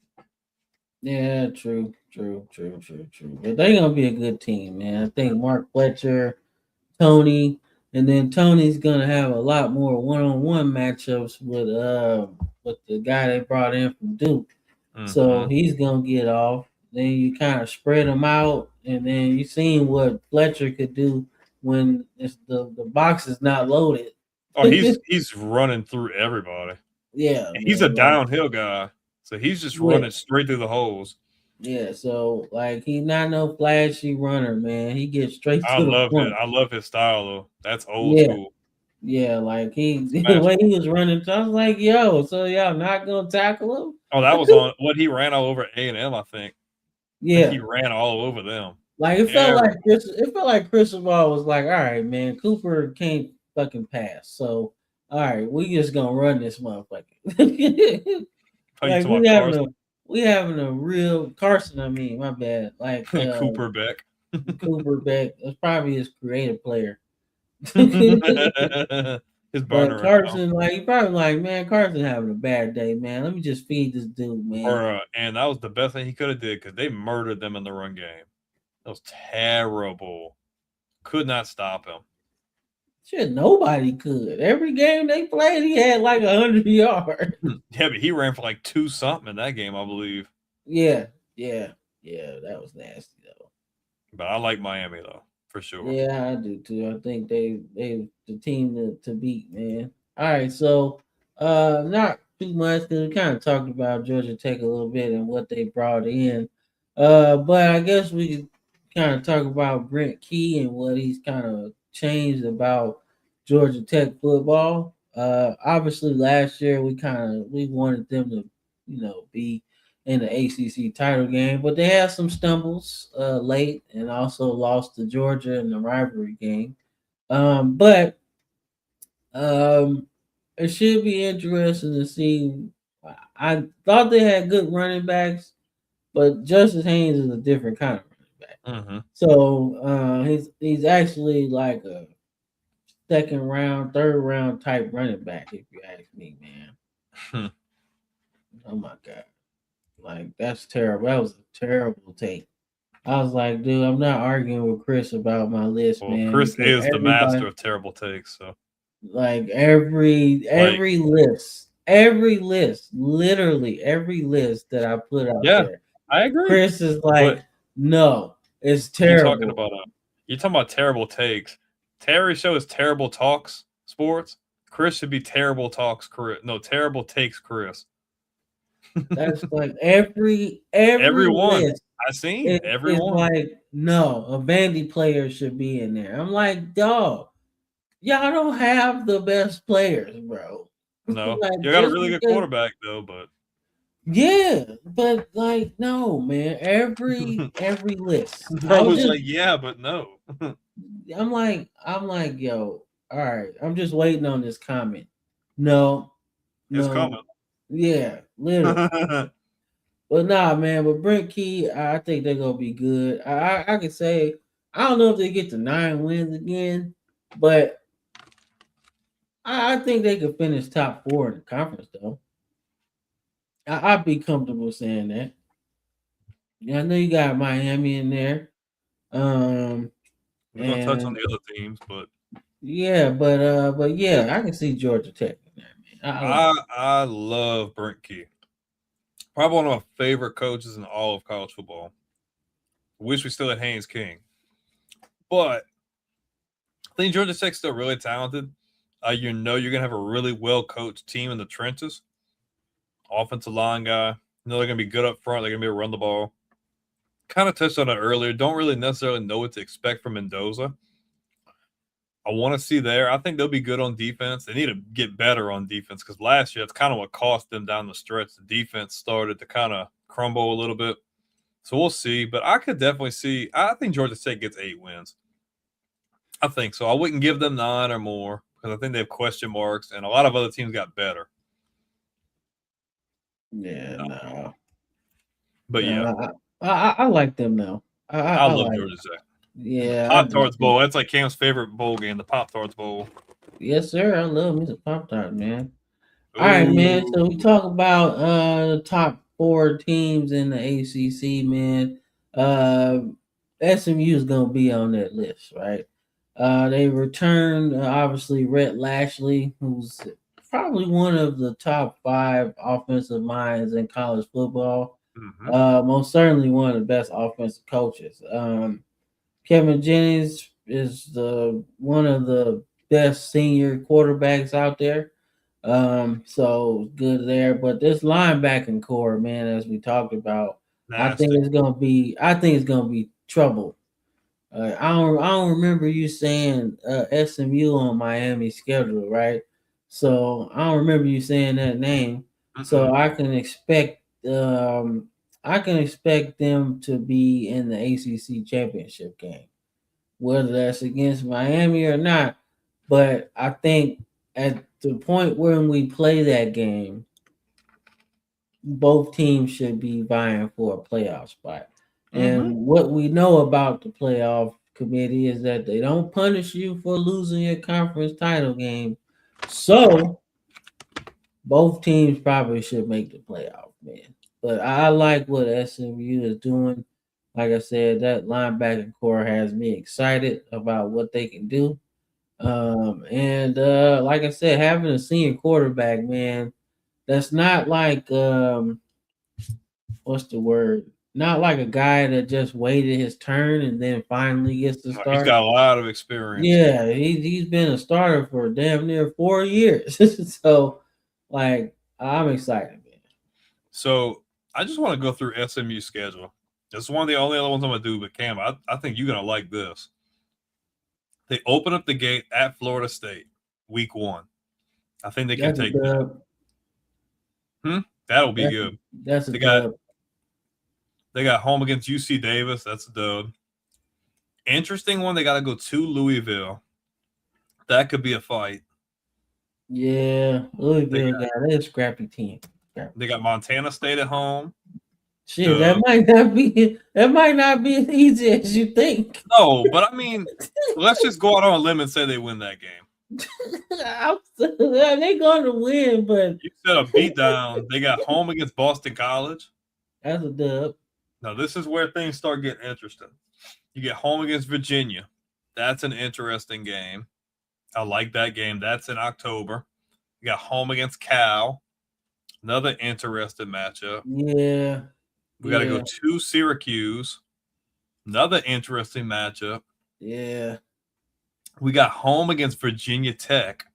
Yeah, true. But they're gonna be a good team, man. I think Mark Fletcher, Tony, and then Tony's gonna have a lot more one-on-one matchups with the guy they brought in from Duke. So Mm-hmm. he's gonna get off. Then you kind of spread them out, and then you seen what Fletcher could do when the box is not loaded. Oh, he's running through everybody. Yeah, He's a man. Like, downhill guy, so he's just yeah, running straight through the holes. yeah. So like he's not no flashy runner, man. He gets straight I to the love it. point. I love his style though. That's old Yeah, school. yeah. Like he the way Smashing. he was running, so I was like, yo, so y'all not gonna tackle Oh, that him? was on what he ran all over A&M. I think he Yeah. ran all over them. Like it felt like Everybody. Cristobal was like, all right, man, Cooper can't fucking pass. So all right, we just gonna run this motherfucker. Oh, you like talking about Carson? we having a real Carson, I mean, my bad. Like Cooper Beck. Cooper Beck, that's probably his creative player. His But burner account. Carson, like, he probably like, man, Carson having a bad day, man. Let me just feed this dude, man. And that was the best thing he could have did because they murdered them in the run game. That was terrible. Could not stop him. Shit, nobody could. Every game they played, he had like 100 yards. Yeah, but he ran for like 2 something in that game, I believe. Yeah, that was nasty though. But I like Miami though, for sure. Yeah, I do too. I think they the team to beat, man. All right, so not too much because we kind of talked about Georgia Tech a little bit and what they brought in. But I guess we could kind of talk about Brent Key and what he's kind of changed about Georgia Tech football. Obviously last year we wanted them to, be in the ACC title game, but they had some stumbles late and also lost to Georgia in the rivalry game. But it should be interesting to see. I thought they had good running backs, but Justice Haynes is a different kind of running back. Mm-hmm. So he's actually like a second round, third round type running back, if you ask me, man. Oh my god. Like that's terrible. That was a terrible take. I was like, dude, I'm not arguing with Chris about my list, Well, man, Chris because is the master of terrible takes, so like like every list, literally every list that I put out yeah, there, I agree. Chris is But like, no, it's you're talking terrible. about terrible takes. Terry show is terrible talks sports. Chris should be terrible talks Chris. No, terrible takes Chris. That's like every Everyone. list I seen is everyone. like, no, a Vandy player should be in there. I'm like, dog, y'all don't have the best players, bro. No. Like You got a just really good because, quarterback though, but yeah, but like, no, man. Every list. bro was like, yeah, but no. I'm like, yo, all right. I'm just waiting on this comment. No, It's no, coming. yeah, literally. But nah, man. But Brent Key, I think they're gonna be good. I could say I don't know if they get to 9 wins again, but I think they could finish top 4 in the conference though. I'd be comfortable saying that. Yeah, I know you got Miami in there. We're gonna touch on And the other teams, but yeah, but yeah, I can see Georgia Tech in there, man. I like I love Brent Key. Probably one of my favorite coaches in all of college football. Wish we still had Haynes King. But I think Georgia Tech's still really talented. You're going to have a really well-coached team in the trenches. Offensive line guy. They're going to be good up front. They're going to be able to run the ball. Kind of touched on it earlier. Don't really necessarily know what to expect from Mendoza. I want to see there. I think they'll be good on defense. They need to get better on defense because last year, that's kind of what cost them down the stretch. The defense started to kind of crumble a little bit. So we'll see. But I could definitely see – I think Georgia Tech gets 8 wins. I think so. I wouldn't give them 9 or more because I think they have question marks, and a lot of other teams got better. Yeah, no. But yeah, I like them now. I I love like. Georgia Tech. Yeah, I Pop do Tarts too. Bowl. That's like Cam's favorite bowl game, the Pop Tarts Bowl. Yes, sir. I love me some Pop Tart, man. All right, man. So we Ooh. talk about the top four teams in the ACC, man. Uh, SMU is gonna be on that list, right? They returned obviously Rhett Lashley, who's probably one of the top five offensive minds in college football. Mm-hmm. Most certainly one of the best offensive coaches. Kevin Jennings is the one of the best senior quarterbacks out there. So good there. But this linebacking core, man, as we talked about, Nasty. I think it's gonna be trouble. I don't remember you saying SMU on Miami's schedule, right? So I don't remember you saying that name. So Mm-mm. I can expect them to be in the ACC championship game, whether that's against Miami or not. But I think at the point when we play that game, both teams should be vying for a playoff spot. Mm-hmm. And what we know about the playoff committee is that they don't punish you for losing your conference title game. So both teams probably should make the playoff, man. But I like what SMU is doing. Like I said, that linebacking core has me excited about what they can do. And like I said, having a senior quarterback, man, that's not like what's the word? Not like a guy that just waited his turn and then finally gets to He's start. got a lot of experience. Yeah, he's been a starter for damn near 4 years. So, like, I'm excited, man. So I just want to go through SMU schedule. This is one of the only other ones I'm gonna do, but Cam, I think you're gonna like this. They open up the gate at Florida State, week 1. I think they can That's a take that. dub. That'll be That's good. that's a They got dub. they got home against UC Davis. That's a dub. Interesting one. They got to go to Louisville. That could be a fight. Yeah, They Louisville got got a scrappy team. they got Montana State at home. Shit, Dub. that might not be as easy as you think. No, but I mean, let's just go out on a limb and say they win that game. They're going to win, but You said a beatdown. They got home against Boston College. that's a dub. Now this is where things start getting interesting. You get home against Virginia. That's an interesting game. I like that game. That's in October. You got home against Cal. Another interesting matchup. Yeah, We got to go yeah, to Syracuse. Another interesting matchup. yeah. We got home against Virginia Tech.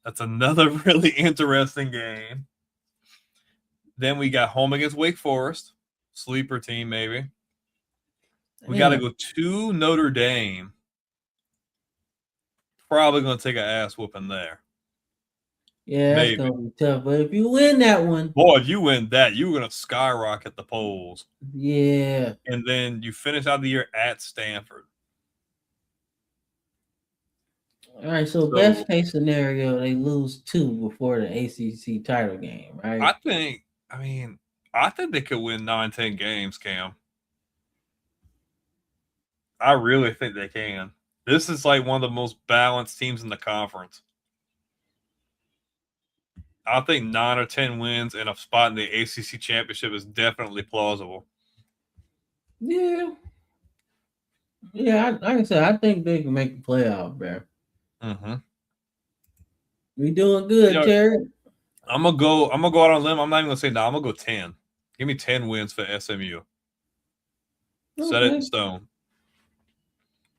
That's another really interesting game. Then we got home against Wake Forest. Sleeper team, maybe. We got to go to Notre Dame. Probably going to take an ass whooping there. Yeah, that's Maybe. gonna be tough. But if you win that one, Boy, if you win that, you're going to skyrocket the polls. yeah. And then you finish out the year at Stanford. All right. So best case scenario, they lose 2 before the ACC title game, right? I think they could win 9-10 games, Cam. I really think they can. This is like one of the most balanced teams in the conference. I think 9 or 10 wins and a spot in the ACC championship is definitely plausible. Yeah. Yeah, like I said, I think they can make the playoff, bro. Mm-hmm. We doing good, Terry. I'm gonna go out on a limb. I'm not even gonna say no. I'm gonna go 10. Give me 10 wins for SMU. Okay. Set it in stone.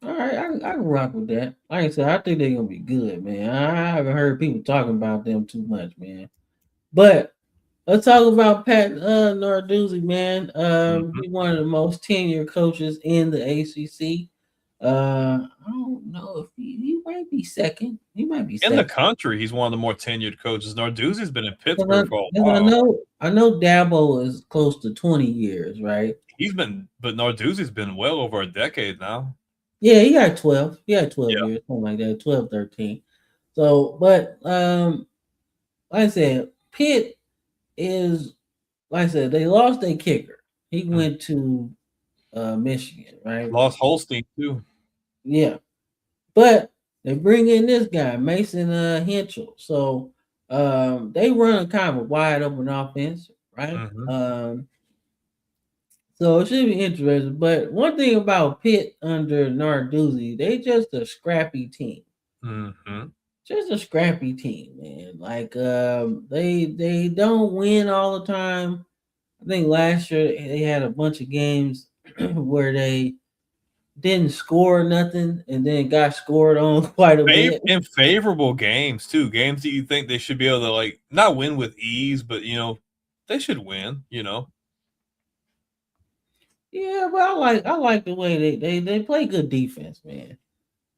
All right, I can rock with that. Like I said, I think they're gonna be good, man. I haven't heard people talking about them too much, man. But let's talk about Pat Narduzzi, man. Mm-hmm. He's one of the most tenured coaches in the ACC. I don't know if he might be second. He might be In the second. country, he's one of the more tenured coaches. Narduzzi's been in 'Cause Pittsburgh for a while. I know Dabo is close to 20 years, right? But Narduzzi's been well over a decade now. Yeah, he got 12. He had 12 Yeah. years, something like that, 12, 13. So, but like I said, Pitt is like I said, they lost their kicker. He Mm. went to Michigan, right? Lost Holstein too. Yeah. But they bring in this guy, Mason Henschel. So they run kind of a wide open offense, right? Mm-hmm. So it should be interesting. But one thing about Pitt under Narduzzi, they just a scrappy team. Mm-hmm. Just a scrappy team, man. Like they don't win all the time. I think last year they had a bunch of games where they didn't score nothing and then got scored on quite a bit. In favorable games too, games that you think they should be able to like not win with ease, but they should win. Yeah, but I like the way they play good defense, man.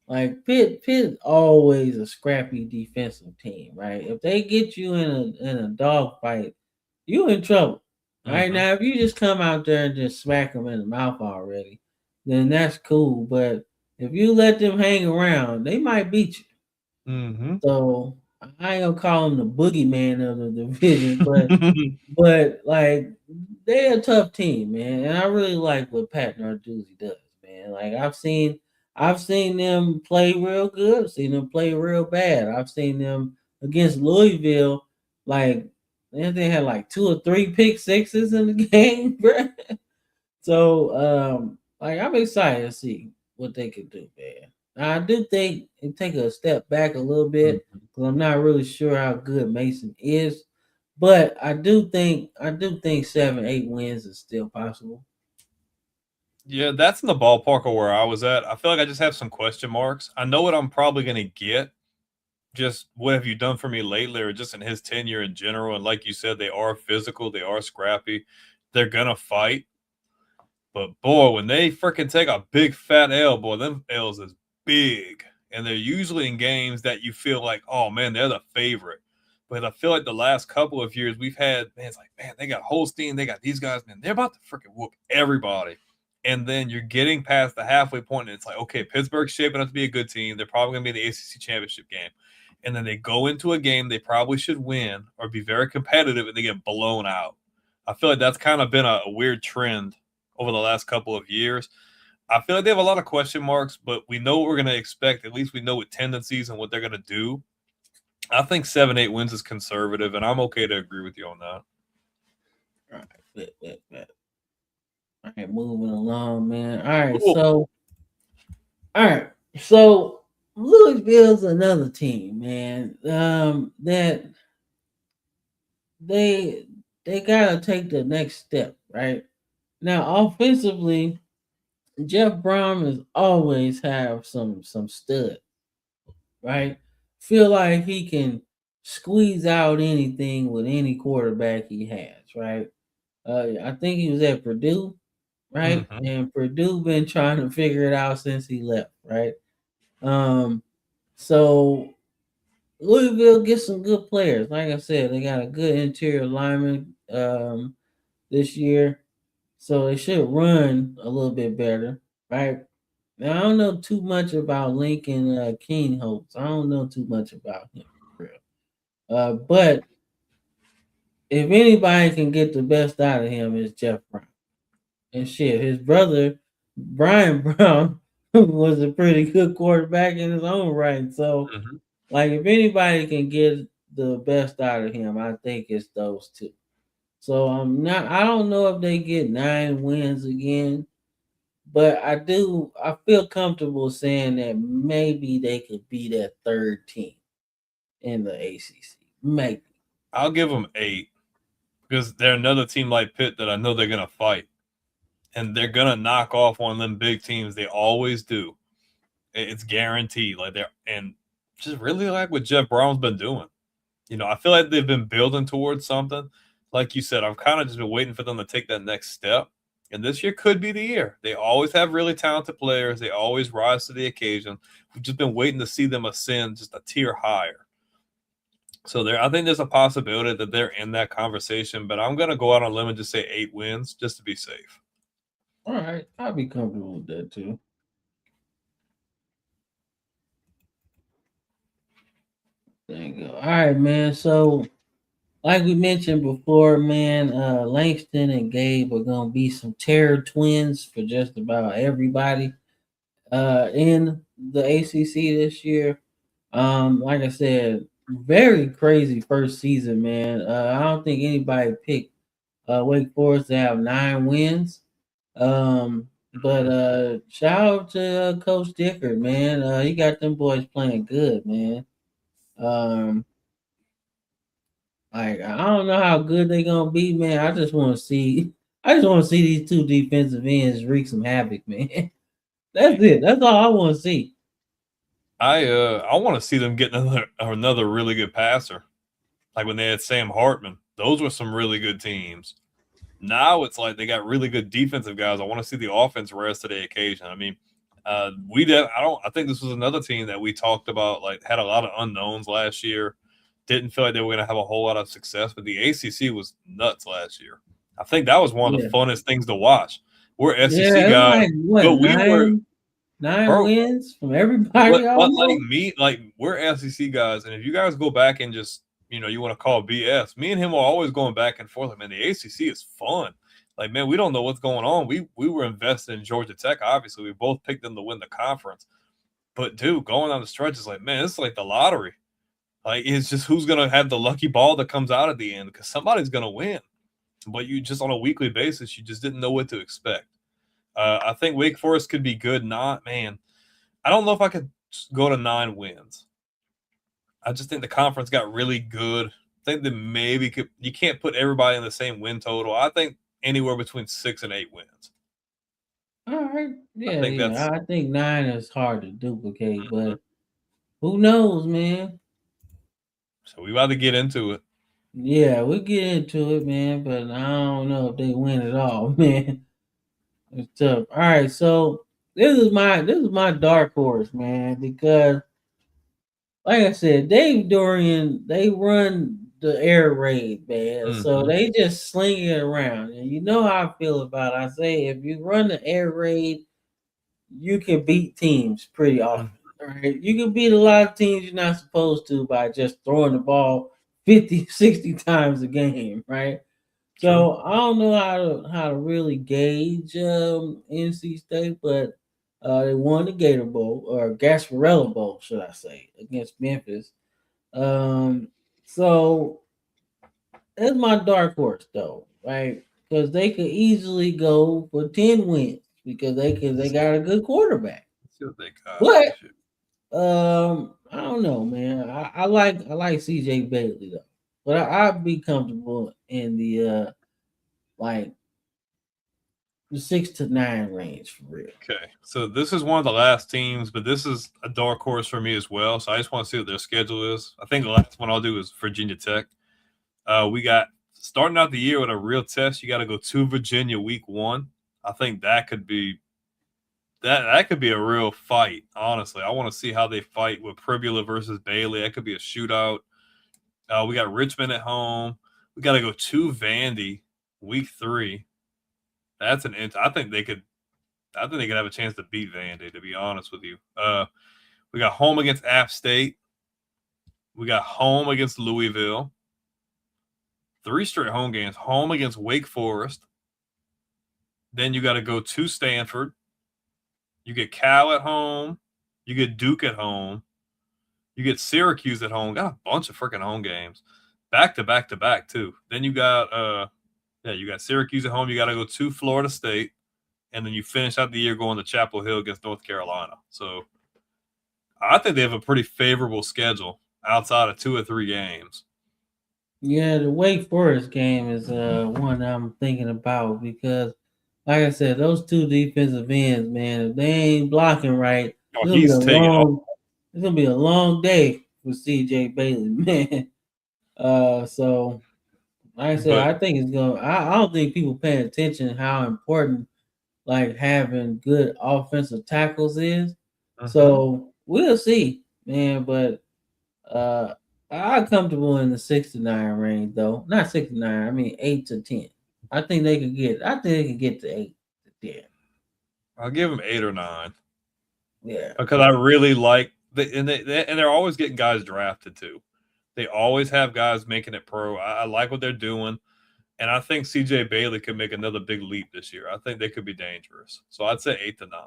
Like Pitt always a scrappy defensive team, right? If they get you in a dog fight, you in trouble. Right Mm-hmm. now, if you just come out there and just smack them in the mouth already, then that's cool. But if you let them hang around, they might beat you. Mm-hmm. So I ain't gonna call them the boogeyman of the division, but like they're a tough team, man. And I really like what Pat Narduzzi does, man. Like I've seen them play real good, I've seen them play real bad. I've seen them against Louisville, like they had like 2 or 3 pick sixes in the game, bro. So like I'm excited to see what they could do, man. Now, I do think it take a step back a little bit because I'm not really sure how good Mason is, but I do think 7, 8 wins is still possible. Yeah, that's in the ballpark of where I was at. I feel like I just have some question marks. I know what I'm probably going to get. Just what have you done for me lately, or just in his tenure in general? And like you said, they are physical, they are scrappy, they're gonna fight. But boy, when they freaking take a big fat L, boy, them L's is big. And they're usually in games that you feel like, oh man, they're the favorite. But I feel like the last couple of years we've had, man, it's like, man, they got Holstein, they got these guys, man, they're about to freaking whoop everybody. And then you're getting past the halfway point, and it's like, okay, Pittsburgh's shaping up to be a good team. They're probably going to be in the ACC championship game. And then they go into a game they probably should win or be very competitive, and they get blown out. I feel like that's kind of been a weird trend over the last couple of years. I feel like they have a lot of question marks, but we know what we're going to expect. At least we know what tendencies and what they're going to do. I think 7, 8 wins is conservative, and I'm okay to agree with you on that. All right, bet. All right, moving along, man. All right, Cool. so Louisville's another team, man. That they they gotta take the next step, right? Now, offensively, Jeff Brom has always have some stud, right? Feel like he can squeeze out anything with any quarterback he has, right? I think he was at Purdue, right? Mm-hmm. And Purdue been trying to figure it out since he left, right? Um, so Louisville gets some good players. Like I said, they got a good interior lineman this year, so they should run a little bit better, right? Now I don't know too much about Lincoln King Hopes. I don't know too much about him, for real. But if anybody can get the best out of him, is Jeff Brown. And shit, his brother Brian Brown was a pretty good quarterback in his own right. So, Mm-hmm. like, if anybody can get the best out of him, I think it's those two. So I'm not. I don't know if they get 9 wins again, but I do. I feel comfortable saying that maybe they could be that third team in the ACC. Maybe. I'll give them 8 because they're another team like Pitt that I know they're going to fight. And they're going to knock off one of them big teams. They always do. It's guaranteed. Like they're, and just really like what Jeff Brown's been doing. I feel like they've been building towards something. Like you said, I've kind of just been waiting for them to take that next step. And this year could be the year. They always have really talented players. They always rise to the occasion. We've just been waiting to see them ascend just a tier higher. So I think there's a possibility that they're in that conversation. But I'm going to go out on a limb and just say 8 wins just to be safe. All right, I'll be comfortable with that too. There you go. All right, man. So, like we mentioned before, man, Langston and Gabe are gonna be some terror twins for just about everybody in the ACC this year. Like I said, very crazy first season, man. I don't think anybody picked Wake Forest to have 9 wins. But shout out to Coach Dickert, man. He got them boys playing good, man. Um, like I don't know how good they gonna be, man. I just want to see. I just want to see these two defensive ends wreak some havoc, man. That's it. That's all I want to see. I want to see them get another really good passer, like when they had Sam Hartman. Those were some really good teams. Now it's like they got really good defensive guys. I want to see the offense rise to the occasion. I mean, I think this was another team that we talked about, like had a lot of unknowns last year. Didn't feel like they were going to have a whole lot of success, but the ACC was nuts last year. I think that was one of the Yeah, funnest things to watch. We're SEC yeah. It was guys, like what but we were, nine bro. wins from everybody But like almost. me, like we're SEC guys, and if you guys go back and just you want to call BS, me and him are always going back and forth. Like, man, the ACC is fun. Like, man, we don't know what's going on. We were invested in Georgia Tech. Obviously, we both picked them to win the conference. But dude, going on the stretch is like, man, it's like the lottery. Like, it's just who's gonna have the lucky ball that comes out at the end because somebody's gonna win. But you just on a weekly basis, you just didn't know what to expect. I think Wake Forest could be good. Not man. I don't know if I could go to 9 wins. I just think the conference got really good. I think that maybe you can't put everybody in the same win total. I think anywhere between 6 and 8 wins. All right. I Yeah, think yeah. that's I think 9 is hard to duplicate, mhm. but who knows, man? So we about to get into it. Yeah, we'll get into it, man. But I don't know if they win at all, man. It's tough. All right, so this is my dark horse, man, because like I said, Dave Dorian, they run the air raid, man. So Mm-hmm. they just sling it around. And you know how I feel about it. I say if you run the air raid, you can beat teams pretty often. Right? You can beat a lot of teams you're not supposed to by just throwing the ball 50, 60 times a game, right? True. So I don't know how to really gauge NC State, but they won the Gator Bowl or Gasparilla Bowl, should I say, against Memphis. Um, so that's my dark horse, though, right? Because they could easily go for 10 wins because they got a good quarterback. Let's see what they got But this year. I don't know, man. I like CJ Bailey though, but I'd be comfortable in the like the 6 to 9 range for real. Okay, so this is one of the last teams, but this is a dark horse for me as well. So I just want to see what their schedule is. I think the last one I'll do is Virginia Tech. We got starting out the year with a real test. You got to go to Virginia week 1. I think that could be a real fight. Honestly, I want to see how they fight with Pribula versus Bailey. That could be a shootout. We got Richmond at home. We got to go to Vandy week 3. That's an. I think they could. I think they could have a chance to beat Vandy. To be honest with you, we got home against App State. We got home against Louisville. 3 straight home games. Home against Wake Forest. Then you got to go to Stanford. You get Cal at home. You get Duke at home. You get Syracuse at home. Got a bunch of freaking home games. Back to back to back, too. Then you got you got Syracuse at home. You got to go to Florida State. And then you finish out the year going to Chapel Hill against North Carolina. So I think they have a pretty favorable schedule outside of 2 or 3 games. Yeah, the Wake Forest game is one I'm thinking about because, like I said, those two defensive ends, man, if they ain't blocking right, Oh, he's taking off. it's gonna be a long day for CJ Bailey, man. So like I said, But I think it's gonna. I don't think people paying attention how important like having good offensive tackles is. mhm. So we'll see, man. But I'm comfortable in the 6 to 9 range, though. Not 6 to 9. I mean 8 to 10. I think they could get. I think they could get to 8 to 10. I'll give him 8 or 9 Yeah. because I really like and they're always getting guys drafted too. They always have guys making it pro. I like what they're doing. And I think CJ Bailey could make another big leap this year. I think they could be dangerous. So I'd say 8 to 9.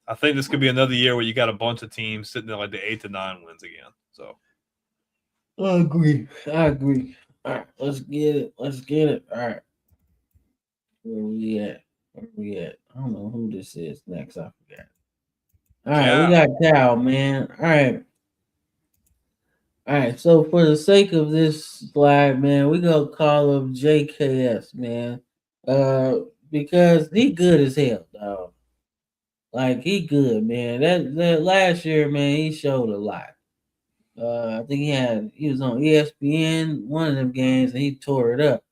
I think this could be another year where you got a bunch of teams sitting there like the 8 to 9 wins again. So I agree. I agree. All right, let's get it. Let's get it. All right, where we at? Where we at? I don't know who this is next. I forgot. All right, we Cal, got Cal, man. All right. All right, so for the sake of this slide, man, we gonna call him JKS, man. Uh, because he good as hell, dog. Like he good, man. That last year, man, he showed a lot. I think he was on ESPN one of them games and he tore it up.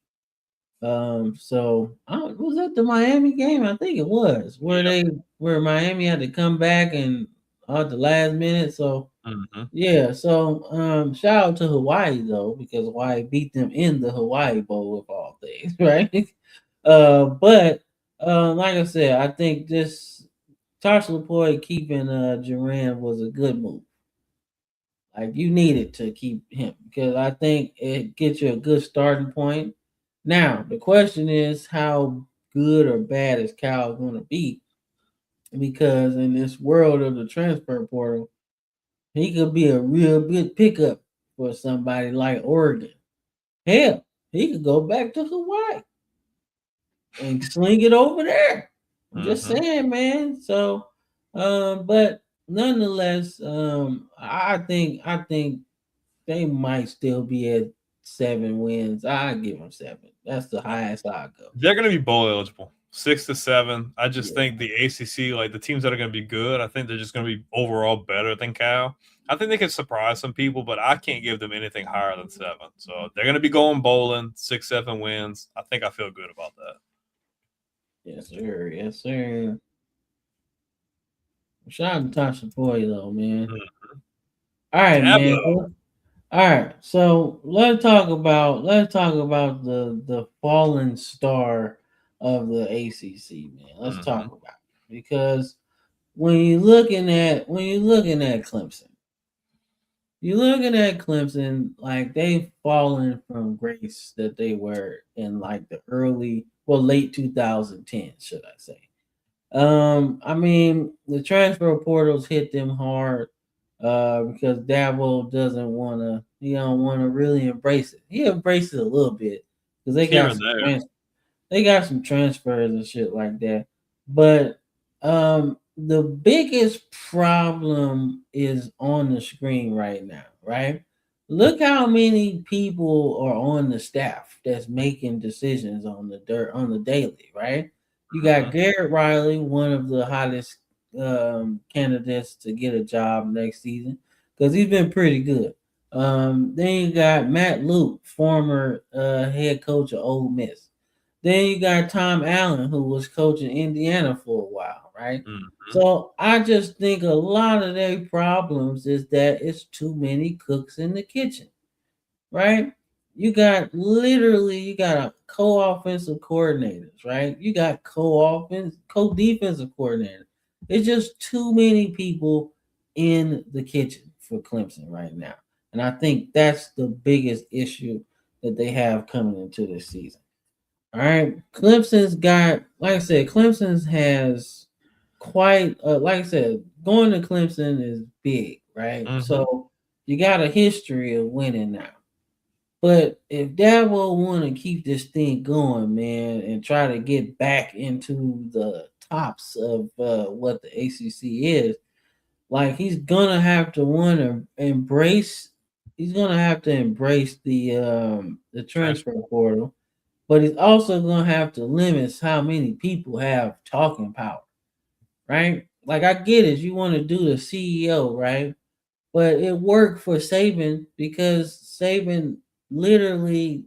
So was that the Miami game? I think it was yep. where Miami had to come back and at the last minute. So Mm-hmm. yeah, so shout out to Hawaii though, because Hawaii beat them in the Hawaii Bowl of all things, right? But like I said, I think this Tosh Lapoy keeping Duran was a good move. Like you needed to keep him because I think it gets you a good starting point. Now the question is how good or bad is Cal going to be? Because in this world of the transfer portal, he could be a real good pickup for somebody like Oregon. Hell, he could go back to Hawaii and sling it over there. I'm just Mm-hmm. saying, man. So, but nonetheless, I think they might still be at 7 wins. I give them 7. That's the highest I go. They're going to be bowl eligible. 6 to 7. I just Yeah. think the ACC, like the teams that are going to be good, I think they're just going to be overall better than Cal. I think they can surprise some people, but I can't give them anything higher than 7. So they're going to be going bowling, 6, 7 wins. I think I feel good about that. Yes, sir. Yes, sir. Shout out to Tasha Boy though, man. All right, man. Dabo. All right, so let's talk about the fallen star of the ACC, man. Let's talk Mm-hmm. about it because when you're looking at Clemson, you're looking at Clemson like they've fallen from grace that they were in like the late 2010s, should I say? I mean, the transfer portals hit them hard because Dabo doesn't want to. He don't want to really embrace it. He embraces it a little bit because Here and there. they got some transfers and shit like that. But the biggest problem is on the screen right now, right? Look how many people are on the staff that's making decisions on the daily, right? You got Mm-hmm. Garrett Riley, one of the hottest candidates to get a job next season because he's been pretty good. Then you got Matt Luke, former head coach of Ole Miss. Then you got Tom Allen, who was coaching Indiana for a while, right? Mm-hmm. So I just think a lot of their problems is that it's too many cooks in the kitchen, right? You got a co-offensive coordinators, right? You got co-defensive coordinators. It's just too many people in the kitchen for Clemson right now. And I think that's the biggest issue that they have coming into this season. All right, Clemson's got, like I said, Clemson's has quite, like I said, going to Clemson is big, right? Mm-hmm. So you got a history of winning now. But if Dabo want to keep this thing going, man, and try to get back into the tops of what the ACC is, like he's gonna have to want to embrace. He's gonna have to embrace the Transfer. transfer portal, but he's also gonna have to limit how many people have talking power, right? Like I get it, you want to do the CEO, right? But it worked for Saban because Saban literally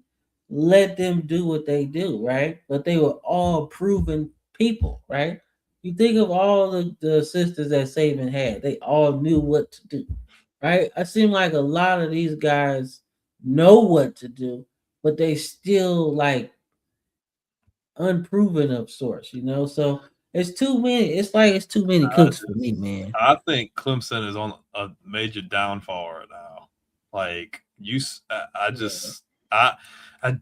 let them do what they do, right? But they were all proven people, right? You think of all the assistants that Saban had, they all knew what to do, right? I seem like a lot of these guys know what to do, but they still like unproven of sorts, you know? So it's too many, it's like it's too many I cooks for me, just, man. I think Clemson is on a major downfall right now. Like I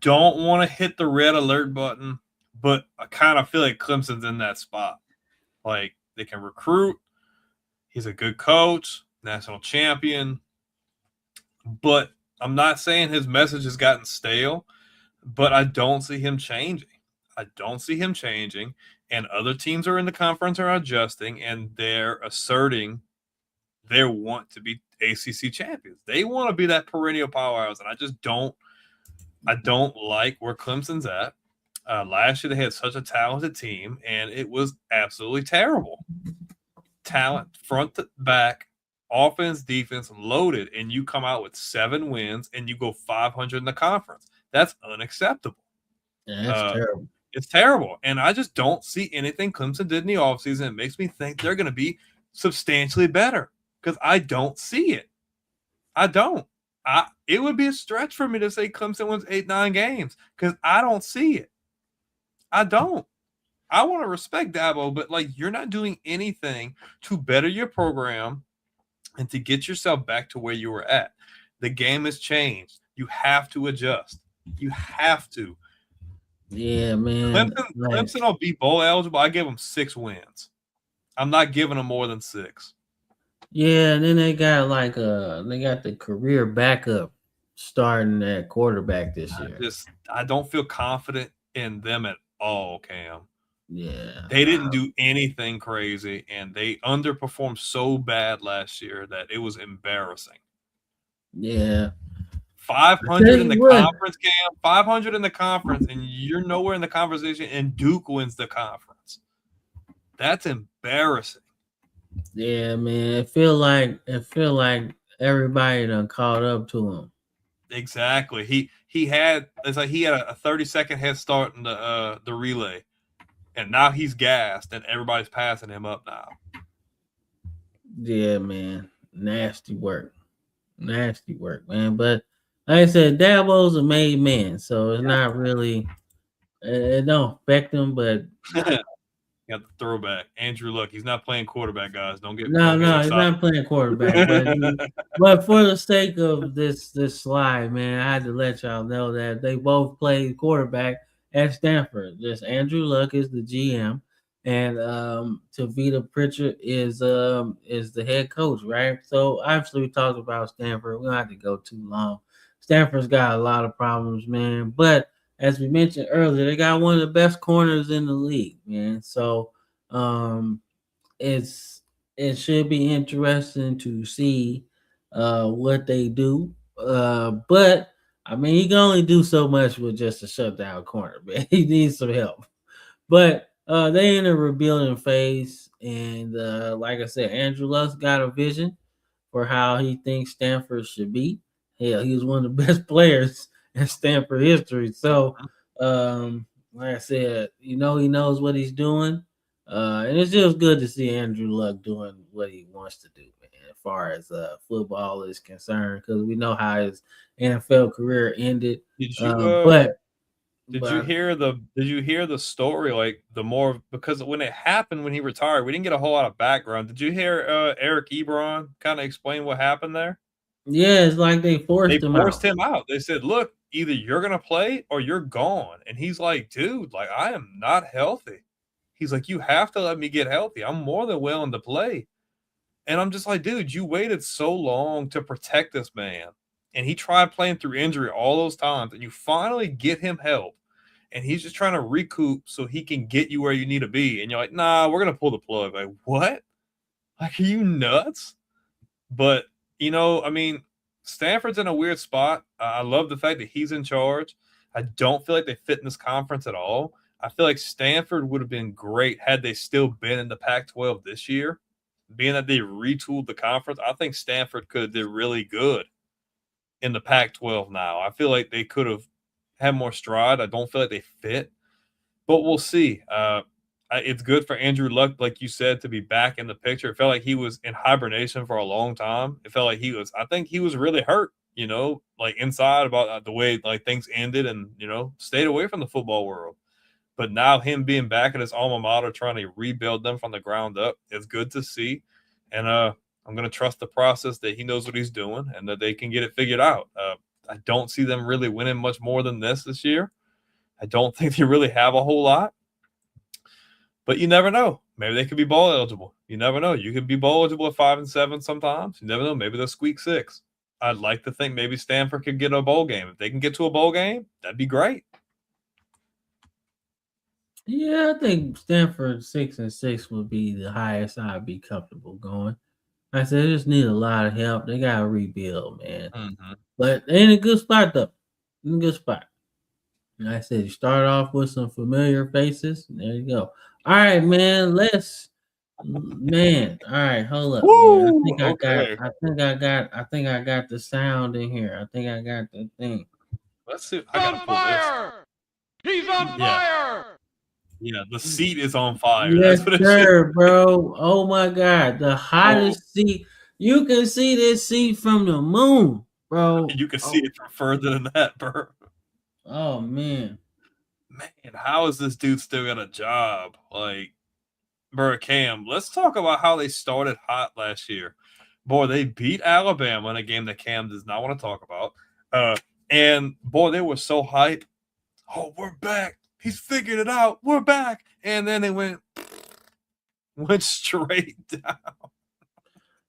don't want to hit the red alert button, but I kind of feel like Clemson's in that spot. Like they can recruit. He's a good coach, national champion, but I'm not saying his message has gotten stale, but I don't see him changing. I don't see him changing, and other teams are in the conference are adjusting, and they're asserting they want to be ACC champions. They want to be that perennial powerhouse, and I don't like where Clemson's at. Last year they had such a talented team, and it was absolutely terrible. Talent front to back, offense, defense loaded, and you come out with 7 wins and you go 500 in the conference. That's unacceptable. Yeah, that's terrible. It's terrible. And I just don't see anything Clemson did in the offseason. It makes me think they're going to be substantially better because I don't see it. I don't. It would be a stretch for me to say Clemson wins 8-9 games because I don't see it. I don't. I want to respect Dabo, but like you're not doing anything to better your program and to get yourself back to where you were at. The game has changed. You have to adjust. You have to. Yeah, man. Clemson will be bowl eligible. I give them 6 wins. I'm not giving them more than 6. Yeah, and then they got the career backup starting at quarterback this year. I don't feel confident in them at all, Cam. Yeah. They didn't do anything crazy, and they underperformed so bad last year that it was embarrassing. Yeah. 500 in the conference, Cam. 500 in the conference, and you're nowhere in the conversation, and Duke wins the conference. That's embarrassing. Yeah, man. It feel like everybody done caught up to him. Exactly. He had a 30-second head start in the relay, and now he's gassed, and everybody's passing him up now. Yeah, man. Nasty work, man. But like I said, Dabo's a made man, so it's not really. It don't affect him, but. Got the throwback. Andrew Luck. He's not playing quarterback, guys. Don't get he's not playing quarterback. But for the sake of this slide, man, I had to let y'all know that they both played quarterback at Stanford. This Andrew Luck is the GM, and Tavita Pritchard is the head coach, right? So obviously we talked about Stanford. We don't have to go too long. Stanford's got a lot of problems, man, but as we mentioned earlier, they got one of the best corners in the league, man. So it should be interesting to see what they do. But I mean, he can only do so much with just a shutdown corner, man. He needs some help. But they in a rebuilding phase, and like I said, Andrew Luck's got a vision for how he thinks Stanford should be. Hell, he was one of the best players in Stanford history. So, like I said, he knows what he's doing. And it's just good to see Andrew Luck doing what he wants to do, man, as far as football is concerned, because we know how his NFL career ended. Did you hear the story? Like because when it happened when he retired, we didn't get a whole lot of background. Did you hear Eric Ebron kind of explain what happened there? Yeah, it's like they forced him out. They said, "Look, either you're gonna play or you're gone." And he's like, "Dude, like I am not healthy." He's like, "You have to let me get healthy. I'm more than willing to play." And I'm just like, "Dude, you waited so long to protect this man, and he tried playing through injury all those times, and you finally get him help, and he's just trying to recoup so he can get you where you need to be." And you're like, "Nah, we're gonna pull the plug." Like, what? Like, are you nuts? But I mean, Stanford's in a weird spot. I love the fact that he's in charge. I don't feel like they fit in this conference at all. I feel like Stanford would have been great had they still been in the Pac-12 this year. Being that they retooled the conference, I think Stanford could have did really good in the Pac-12 now. I feel like they could have had more stride. I don't feel like they fit, but we'll see. It's good for Andrew Luck, like you said, to be back in the picture. It felt like he was in hibernation for a long time. It felt like I think he was really hurt, like inside about the way like things ended and, stayed away from the football world. But now him being back at his alma mater, trying to rebuild them from the ground up, is good to see. And I'm going to trust the process that he knows what he's doing and that they can get it figured out. I don't see them really winning much more than this year. I don't think they really have a whole lot. But you never know. Maybe they could be bowl eligible. You never know. You could be bowl eligible at 5-7 sometimes. You never know. Maybe they'll squeak 6. I'd like to think maybe Stanford could get a bowl game. If they can get to a bowl game, that'd be great. Yeah, I think Stanford 6-6 would be the highest I'd be comfortable going. Like I said, they just need a lot of help. They gotta rebuild, man. Mm-hmm. But they in a good spot though. In a good spot. Like I said, you start off with some familiar faces. There you go. All right, man. All right, hold up, man. Woo! Okay. I think I got the sound in here. I think I got the thing. Let's see. I gotta pull this. He's on fire. Yeah, the seat is on fire. Yes, That's what it sir, is. bro. Oh my god, the hottest seat. You can see this seat from the moon, bro. You can see it from further than that, bro. Oh man. Man, how is this dude still got a job? Like, bro, Cam, let's talk about how they started hot last year. Boy, they beat Alabama in a game that Cam does not want to talk about. And boy, they were so hyped. Oh, we're back. He's figured it out. We're back. And then they went straight down.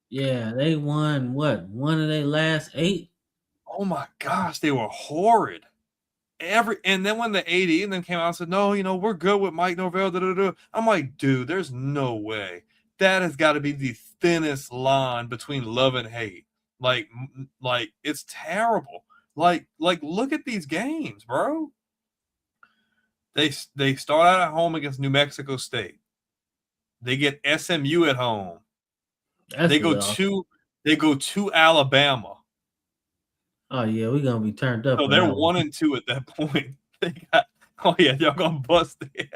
Yeah, they won what? One of their last 8? Oh my gosh, they were horrid. And then when the AD and then came out and said, no, we're good with Mike Norvell. I'm like, dude, there's no way. That has got to be the thinnest line between love and hate. Like it's terrible. Like look at these games, bro. They start out at home against New Mexico State. They get SMU at home. They go to Alabama. Oh yeah, we're gonna be turned up. So they're 1-2 at that point. Y'all gonna bust it.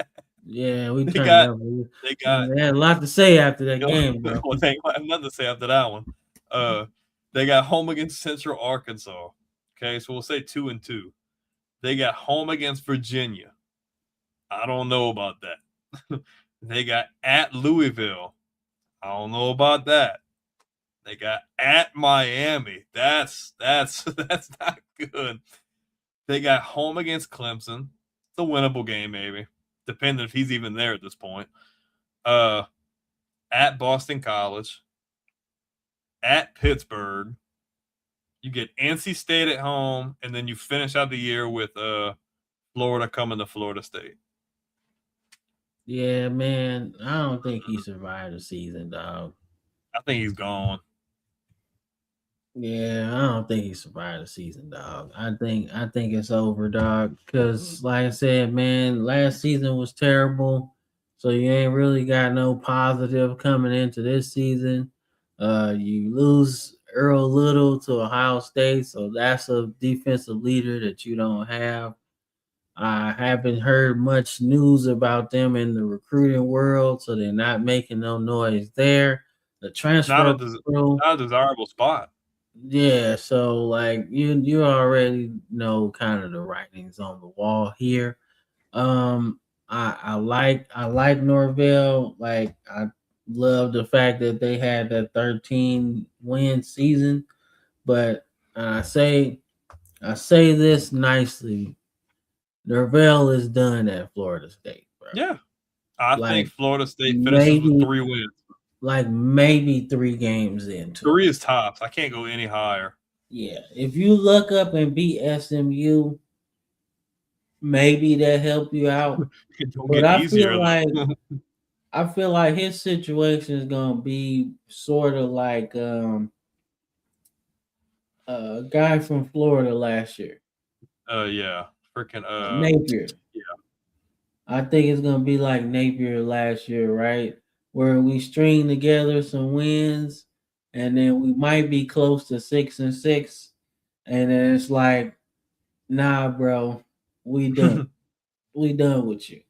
Yeah, we turned up. They had a lot to say after that game. Well, they have nothing to say after that one. They got home against Central Arkansas. Okay, so we'll say 2-2. They got home against Virginia. I don't know about that. They got at Louisville. I don't know about that. They got at Miami. That's not good. They got home against Clemson. It's a winnable game, maybe, depending if he's even there at this point. At Boston College. At Pittsburgh. You get NC State at home, and then you finish out the year with Florida coming to Florida State. Yeah, man. I don't think he survived the season, dog. I think he's gone. Yeah, I don't think he survived the season, dog. I think it's over, dog. Because, like I said, man, last season was terrible. So you ain't really got no positive coming into this season. You lose Earl Little to Ohio State, so that's a defensive leader that you don't have. I haven't heard much news about them in the recruiting world, so they're not making no noise there. The transfer not a desirable spot. Yeah, so like you already know kind of the writings on the wall here. I like Norvell. Like I love the fact that they had that 13 win season, but I say this nicely. Norvell is done at Florida State, bro. Yeah. I think Florida State finishes with 3 wins. Like maybe 3 games into 3 is tops. I can't go any higher. Yeah. If you look up and beat SMU, maybe that help you out. But I feel like his situation is gonna be sort of like a guy from Florida last year. Yeah. Freaking Napier. Yeah. I think it's gonna be like Napier last year, right? Where we string together some wins and then we might be close to 6-6. And then it's like, nah, bro, we done. We done with you.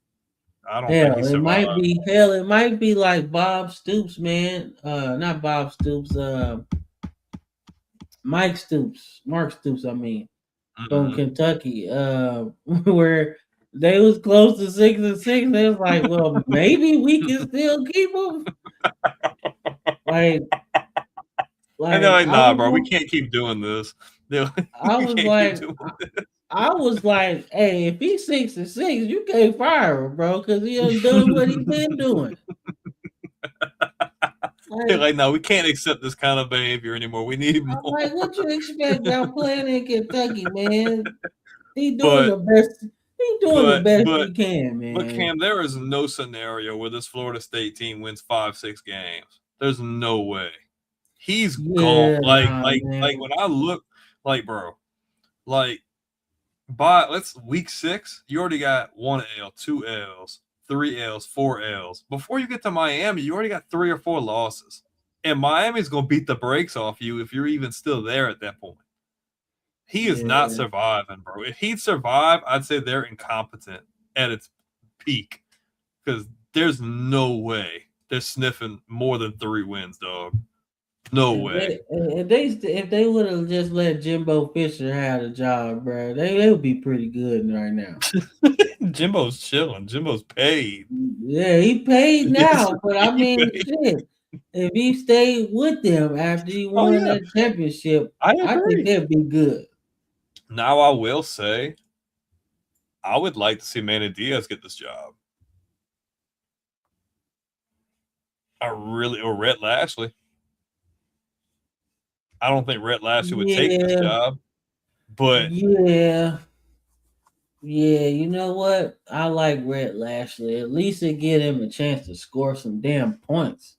I don't think it might be like Bob Stoops, man. Not Bob Stoops, Mark Stoops, I mean, from Kentucky, where they was close to 6-6. They was like, well, maybe we can still keep them. Like, And they're like, I nah, bro, we was, can't keep doing this. They're like, I we was can't keep like, doing this. I was like, hey, if he's 6-6, you can't fire him, bro, because he done done what he been doing. They're Like, like, no, we can't accept this kind of behavior anymore. We need I'm more. like, what you expect out playing in Kentucky, man? He doing But the best. He doing the but best but he can, but man. Cam, there is no scenario where this Florida State team wins 5-6 games. There's no way. He's gone. Yeah, Like nah, like man. like when I look, like, bro, like, by let's week 6, you already got 1 L, 2 L's, 3 L's, 4 L's. Before you get to Miami, you already got 3 or 4 losses. And Miami's gonna beat the brakes off you if you're even still there at that point. He is not Yeah, surviving, bro. If he'd survive, I'd say they're incompetent at its peak. Because there's no way they're sniffing more than 3 wins, dog. No way. if they would have just let Jimbo Fisher have the job, bro, they would be pretty good right now. Jimbo's chilling. Jimbo's paid. Yeah, he paid Yes, now, but I he mean, paid. shit. If he stayed with them after he Oh won yeah, that championship, I I think agree. they'd be good. Now I will say, I would like to see Manny Diaz get this job. Or Rhett Lashley. I don't think Rhett Lashley would take this Yeah, job, but yeah, yeah. You know what? I like Red Lashley. At least it give him a chance to score some damn points.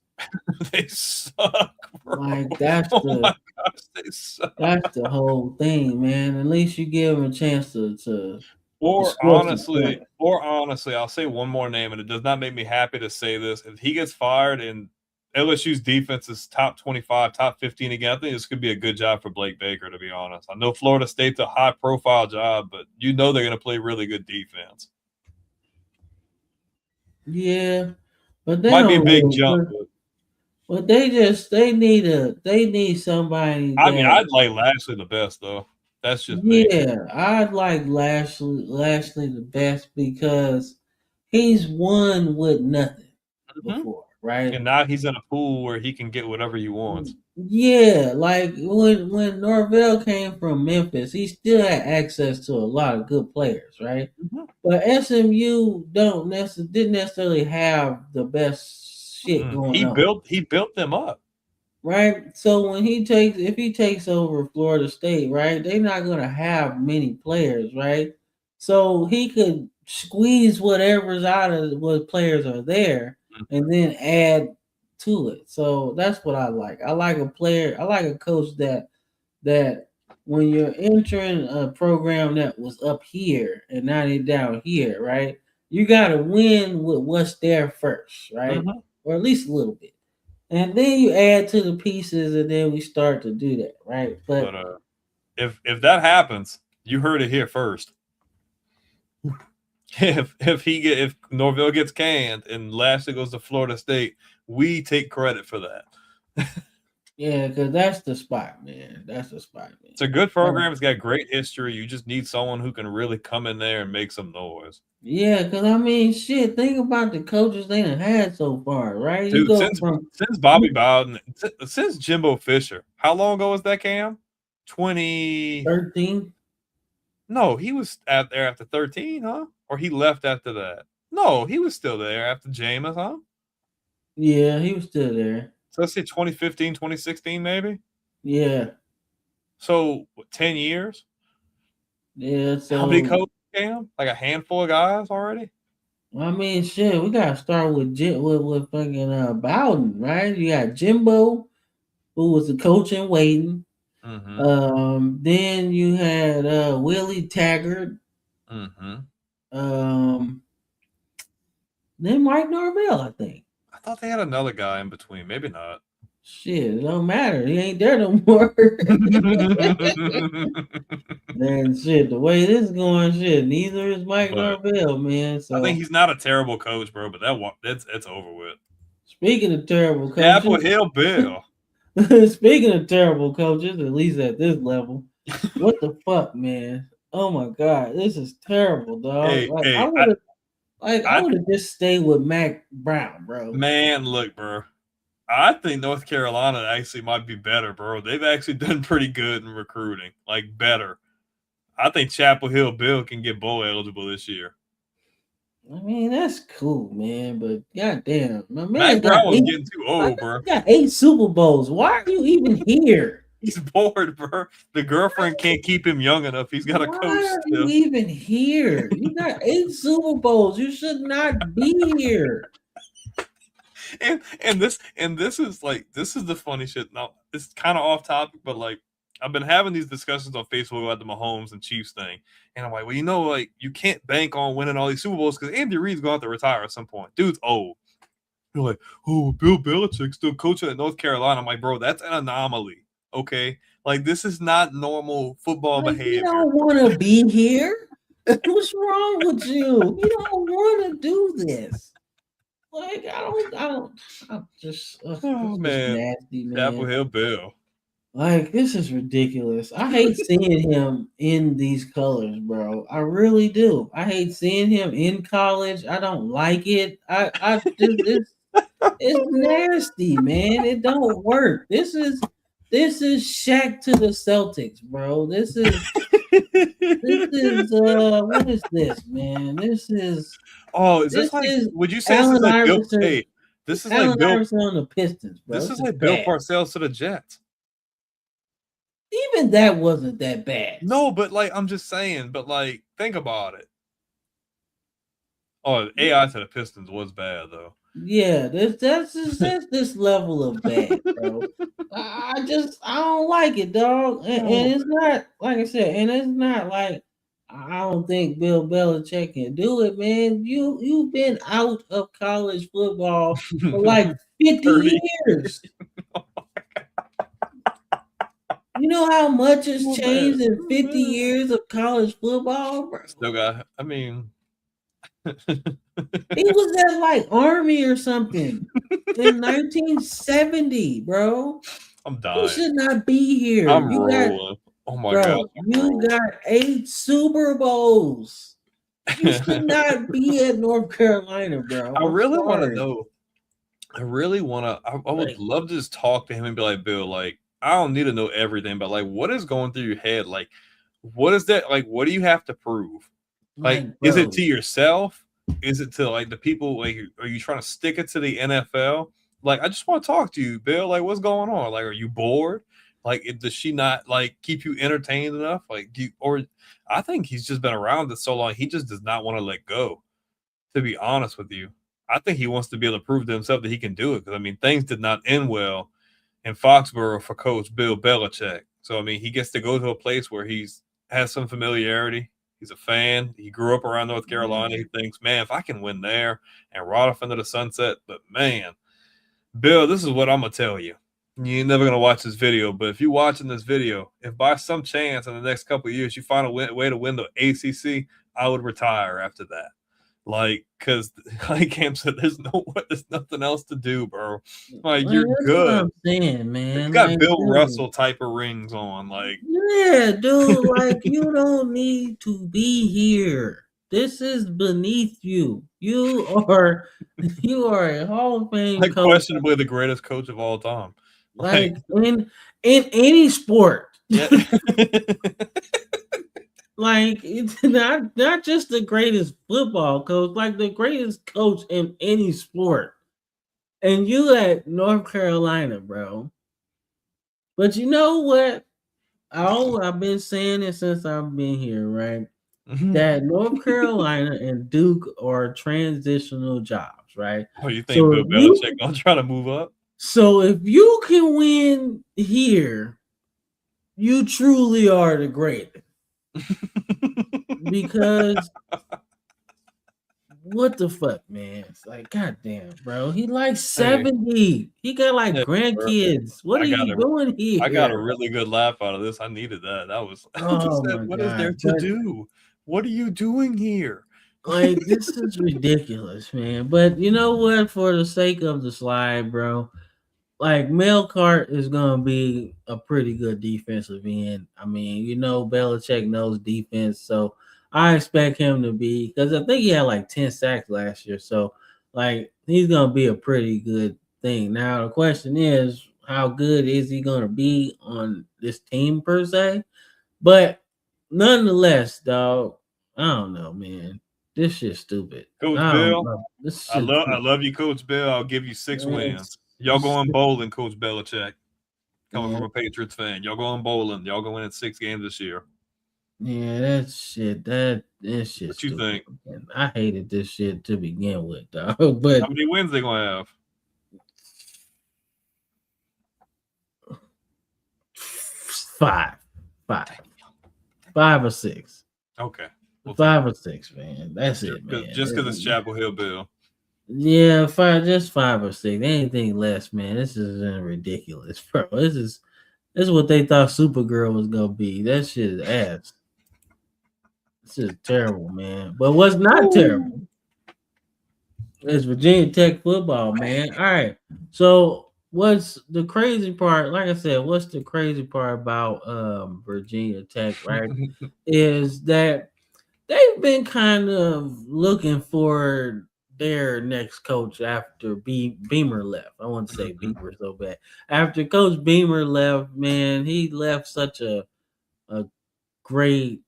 they suck, bro. Like Oh my gosh, they suck. that's the whole thing, man. At least you give him a chance to Or score some honestly, points. or honestly, I'll say one more name, and it does not make me happy to say this. If he gets fired and LSU's defense is top 25, top 15 again, I think this could be a good job for Blake Baker, to be honest. I know Florida State's a high profile job, but you know they're going to play really good defense. Yeah, but they Might be a don't big really. jump, But they need somebody I mean, that. I'd like Lashley the best, though. That's just me. Yeah, I'd like Lashley the best because he's won with nothing Hmm. before, right? And now he's in a pool where he can get whatever he wants. Yeah, like when Norvell came from Memphis, he still had access to a lot of good players, right? Mhm. But SMU didn't necessarily have the best shit going on, He built them up. right? So if he takes over Florida State, right, they're not gonna have many players, right? So he could squeeze whatever's out of what players are there and then add to it. So that's what I like. I like a player, I like a coach that when you're entering a program that was up here and now they down here, right? You gotta win with what's there first, right? Mhm. Or at least a little bit. And then you add to the pieces, and then we start to do that, right? But But if that happens, you heard it here first. If Norvell gets canned and Lashley goes to Florida State, we take credit for that. yeah, because that's the spot, man. That's the spot, man. It's a good program. It's got great history. You just need someone who can really come in there and make some noise. Yeah, because I mean, shit. Think about the coaches they done had so far, right? You Dude, go from since Bobby Bowden, since Jimbo Fisher, how long ago was that, Cam? 20. 13. No, he was out there after 13, huh? Or he left after that? No, he was still there after Jameis, huh? Yeah, he was still there. So let's say 2015, 2016, maybe. Yeah, So 10 years? yeah. How many So coaches, Cam? Like a handful of guys already? I mean, shit. We gotta start with with fucking Bowden, right? You got Jimbo, who was the coach in waiting. Mm-hmm. Then you had Willie Taggart. Mm-hmm. Um, then Mike Norvell, I think. I thought they had another guy in between. Maybe not. Shit, it don't matter. He ain't there no more. Man, shit, the way this is going, shit, neither is Mike But Norvell, man. I think So he's not a terrible coach, bro. But that's over with. speaking of terrible Apple coaches, Hill Bill. speaking of terrible coaches, at least at this level, what the fuck, man? Oh my god, this is terrible, dog. Hey, Like I hey, would have, I I would have just stayed with Mac Brown, bro. man, look, bro. I think North Carolina actually might be better, bro. They've actually done pretty good in recruiting, like better. I think Chapel Hill Bill can get bowl eligible this year. I mean, that's cool, man. But goddamn, my man Mac got Brown was eight. getting too My old, bro. man got 8 Super Bowls. Why are you even here? He's bored, bro. The girlfriend can't keep him young enough. He's got a coach Why are you still. even here? You got 8 Super Bowls. You should not be here. And this is like this is the funny shit. Now it's kind of off topic, but like I've been having these discussions on Facebook about the Mahomes and Chiefs thing, and I'm like, well, like you can't bank on winning all these Super Bowls because Andy Reid's going to have to retire at some point. Dude's old. You're like, oh, Bill Belichick still coaching at North Carolina. I'm like, bro, that's an anomaly. Okay, like this is not normal football Like, you behavior. don't want to be here. What's wrong with you? You don't want to do this. Like, I'm just, Oh this is man, nasty, Chapel man. Hill Bill. Like, this is ridiculous. I hate seeing him in these colors, bro. I really do. I hate seeing him in college. I don't like it. I just, it's nasty, man. It don't work. This is Shaq to the Celtics, bro. This is what is this, man? Oh, is This this like? is Would you say this is Allen like Bill? Iverson. Hey, this is like Allen Bill. Iverson on the Pistons, bro. This This is is like Bill bad. Parcells to the Jets. Even that wasn't that bad. No, but like I'm just saying. But like, think about it. Oh, AI to the Pistons was bad though. Yeah, that's this level of bad, bro. I don't like it, dog. And it's not like I said, and it's not like I don't think Bill Belichick can do it, man. You've been out of college football for like 50 30. years. You know how much has Oh, changed man. in 50 years of college football, bro? Still got. I mean, He was at like Army or something in 1970, bro. I'm You dying. should not be here. I'm rolling. Oh my god, Bro, you got 8 Super Bowls. You should not be at North Carolina, bro. I I'm really want to sorry. know. I really want to. I would Like, love to just talk to him and be like, Bill, like, I don't need to know everything, but like, what is going through your head? Like, what is that? Like, what do you have to prove? Like, is it bro, to yourself? Is it to like the people? Like, are you trying to stick it to the NFL? Like, I just want to talk to you, Bill. Like, what's going on? Like, are you bored? Like, does she not like keep you entertained enough? Like, or I think he's just been around it so long, he just does not want to let go. To be honest with you, I think he wants to be able to prove to himself that he can do it. Because I mean, things did not end well in Foxborough for Coach Bill Belichick. So I mean, he gets to go to a place where he's has some familiarity. He's a fan. He grew up around North Carolina. He thinks, man, if I can win there and ride off into the sunset, but man, Bill, this is what I'm gonna tell you. You ain't never gonna watch this video, but if you're watching this video, if by some chance in the next couple of years you find a way to win the ACC, I would retire after that. Like, because like Cam said, there's nothing else to do, bro. Like, you're that's what good. I'm saying, You man. got Like, Bill dude, Russell type of rings on, like. yeah, dude, like you don't need to be here. This is beneath you. You are a Hall of Fame Like coach. questionably the greatest coach of all time. Like in any sport. Yeah. Like it's not just the greatest football coach, like the greatest coach in any sport. And you at North Carolina, bro. But you know what? I've been saying it since I've been here, right? That North Carolina and Duke are transitional jobs, right? Oh, you think So Bill Belichick gonna try to move up? if you can win here, you truly are the greatest. Because what the fuck, man? It's like, goddamn, bro. He like 70. He got like Hey, grandkids. What I are got you doing here? I got a really good laugh out of this. I needed that. That was I just Oh said, my what is there god. to do? What are you doing here? Like, this is ridiculous, man. But you know what? For the sake of the slide, bro, like Melcart is gonna be a pretty good defensive end. I mean, Belichick knows defense, so I expect him to be because I think he had like 10 sacks last year. So like he's gonna be a pretty good thing. Now the question is, how good is he gonna be on this team per se? But nonetheless, dog, I don't know, man. This shit's stupid. Coach I don't Bill, know. This I shit, love I love you, Coach Bill. I'll give you 6 wins. Y'all going bowling, Coach Belichick. Coming yeah, from a Patriots fan. Y'all going bowling. Y'all going in 6 games this year. yeah, that shit, that shit's What you stupid. think? And I hated this shit to begin with, dog. How But many wins they gonna have? 5, 5, 5 or 6. Okay. We'll 5 or 6, man. That's it, just because man. it's Chapel Hill Bill. Yeah, just 5 or 6. Anything less, man. This is ridiculous, bro. This is what they thought Supergirl was gonna be. That shit is ass. This is terrible, man. But what's not terrible is Virginia Tech football, man. All right. So what's the crazy part? Like I said, what's the crazy part about Virginia Tech, right? Is that they've been kind of looking for their next coach after Beamer left. I want to say Beamer so bad. After Coach Beamer left, man, he left such a great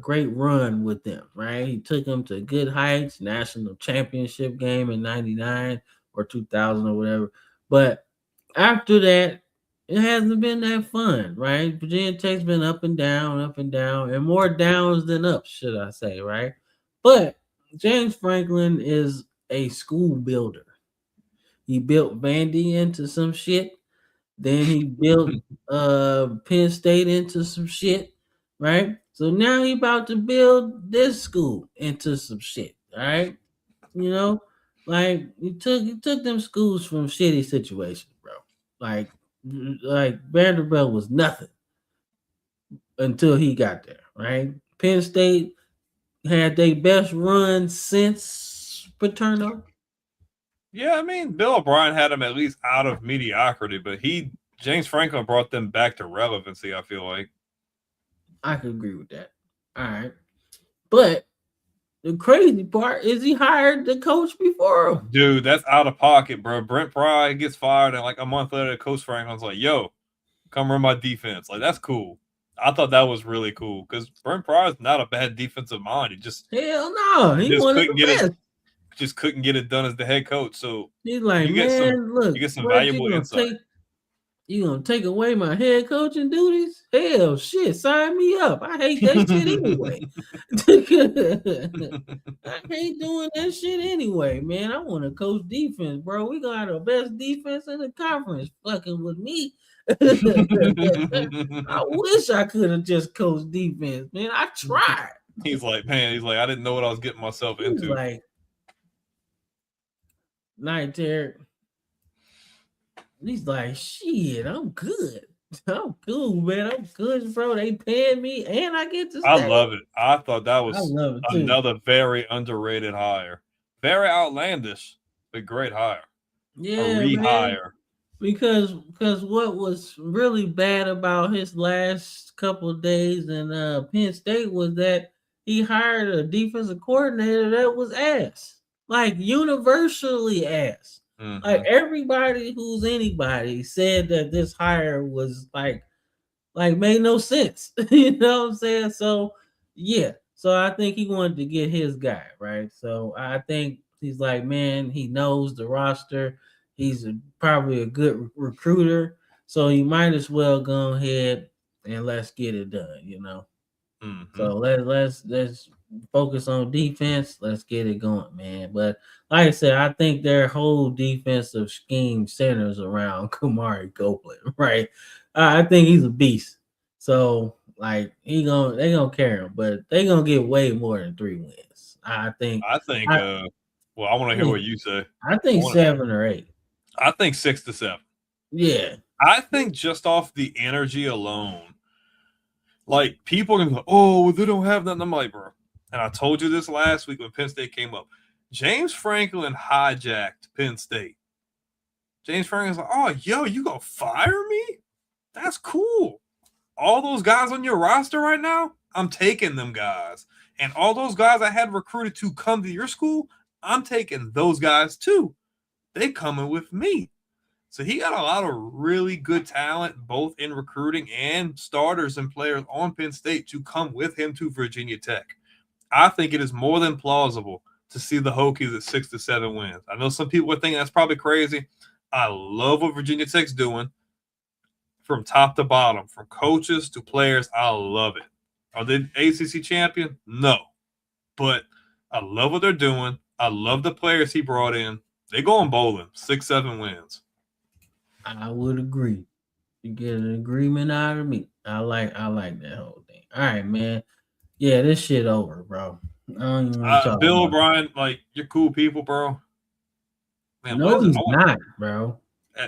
great run with them, right? He took them to good heights, national championship game in 99 or 2000 or whatever. But after that, it hasn't been that fun, right? Virginia Tech's been up and down, and more downs than ups, should I say, right? But James Franklin is a school builder. He built Vandy into some shit. Then he built Penn State into some shit, right? So now he about to build this school into some shit, all right? You know, like he took them schools from shitty situations, bro. Like Vanderbilt was nothing until he got there, right? Penn State had their best run since Paterno. Yeah, I mean, Bill O'Brien had him at least out of mediocrity, but James Franklin brought them back to relevancy, I feel like. I could agree with that. All right. But the crazy part is he hired the coach before him. Dude, that's out of pocket, bro. Brent Pry gets fired, and like a month later, Coach Franklin's like, yo, come run my defense. Like, that's cool. I thought that was really cool because Brent Pry is not a bad defensive mind. He just Hell no, he just wanted couldn't the get best. it. Just couldn't get it done as the head coach. So He's like, you get man, look, you get some what valuable insight. You gonna take away my head coaching duties? Hell, shit, sign me up. I hate that shit anyway. I hate doing that shit anyway, man. I want to coach defense, bro. We got the best defense in the conference. Fucking with me. I wish I could have just coached defense, man. I tried. He's like, I didn't know what I was getting myself into. Like, night, Terry. He's like, shit, I'm good. I'm cool, man. I'm good, bro. They paying me and I get to stay. I love it. I thought that was another very underrated hire. Very outlandish, but great hire. Yeah, a rehire. Man. Because what was really bad about his last couple of days in Penn State was that he hired a defensive coordinator that was ass. Like universally ass. Mm-hmm. Like everybody who's anybody said that this hire was like made no sense. You know what I'm saying? So yeah. So I think he wanted to get his guy, right? So I think he's like, man, he knows the roster. He's probably a good recruiter. So you might as well go ahead and let's get it done, you know. Mm-hmm. So let's focus on defense. Let's get it going, man. But like I said, I think their whole defensive scheme centers around Kamari Copeland, right? I think he's a beast. So like they gonna carry him, but they gonna get way more than 3 wins. I think. Well, I want to hear what you say. I think 7 or 8. I think 6 to 7. Yeah. I think just off the energy alone, like people are gonna be like, oh, well, they don't have nothing. I'm like, bro. And I told you this last week when Penn State came up. James Franklin hijacked Penn State. James Franklin's like, oh, yo, you gonna fire me? That's cool. All those guys on your roster right now, I'm taking them guys. And all those guys I had recruited to come to your school, I'm taking those guys too. they coming with me. So he got a lot of really good talent, both in recruiting and starters and players on Penn State to come with him to Virginia Tech. I think it is more than plausible to see the Hokies at 6 to 7 wins. I know some people would think that's probably crazy. I love what Virginia Tech's doing from top to bottom, from coaches to players. I love it. Are they ACC champion? No. But I love what they're doing. I love the players he brought in. They going bowling, 6, 7 wins. I would agree. You get an agreement out of me. I like that whole thing. All right, man. Yeah, this shit over, bro. I don't even want to talk Bill about O'Brien, like, you're cool people, bro. Man, no, he's not, bro.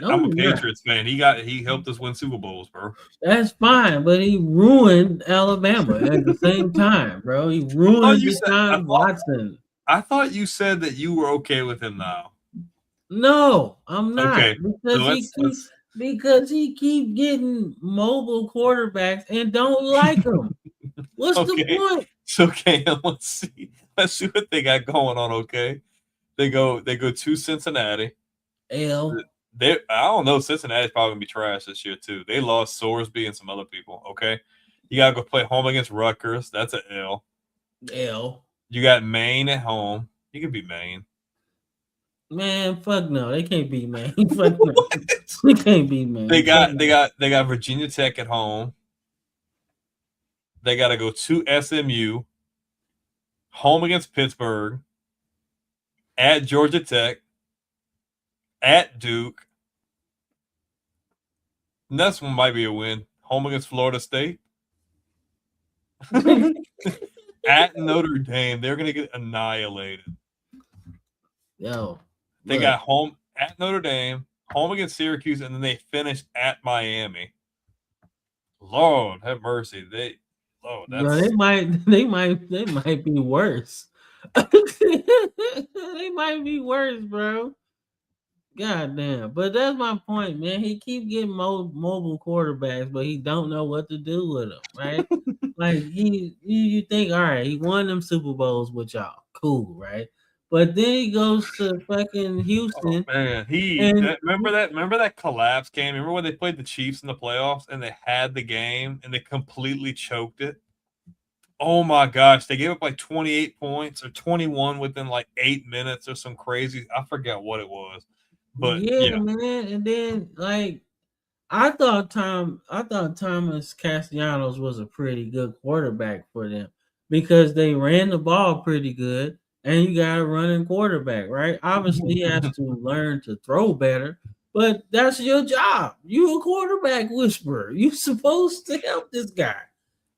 No, I'm a he's Patriots fan. He helped us win Super Bowls, bro. That's fine, but he ruined Alabama at the same time, bro. He ruined Deshaun Watson. I thought you said that you were okay with him now. No, I'm not. Okay, Because he keep getting mobile quarterbacks and don't like them. What's the point? Okay, let's see what they got going on. Okay, they go to Cincinnati. I don't know. Cincinnati's probably gonna be trash this year too. They lost Sorsby and some other people. Okay, you gotta go play home against Rutgers. That's an L. You got Maine at home. You can beat Maine. Man, fuck no. They can't beat Maine. Fuck no. They can't beat Maine. They got Virginia Tech at home. They got to go to SMU, home against Pittsburgh, at Georgia Tech, at Duke. And this one might be a win. Home against Florida State. At Notre Dame. They're going to get annihilated. They got home at Notre Dame, home against Syracuse, and then they finished at Miami. Lord have mercy. They might be worse. They might be worse, bro. God damn. But that's my point, man. He keep getting mobile quarterbacks, but he don't know what to do with them, right? Like you think, all right, he won them Super Bowls with y'all. Cool, right? But then he goes to fucking Houston. Oh, man, remember that collapse game? Remember when they played the Chiefs in the playoffs and they had the game and they completely choked it? Oh my gosh, they gave up like 28 points or 21 within like 8 minutes or some crazy. I forget what it was. But yeah, man. And then like I thought Thomas Castellanos was a pretty good quarterback for them because they ran the ball pretty good. And you got a running quarterback, right? Obviously, he has to learn to throw better, but that's your job. You a quarterback whisperer. You supposed to help this guy.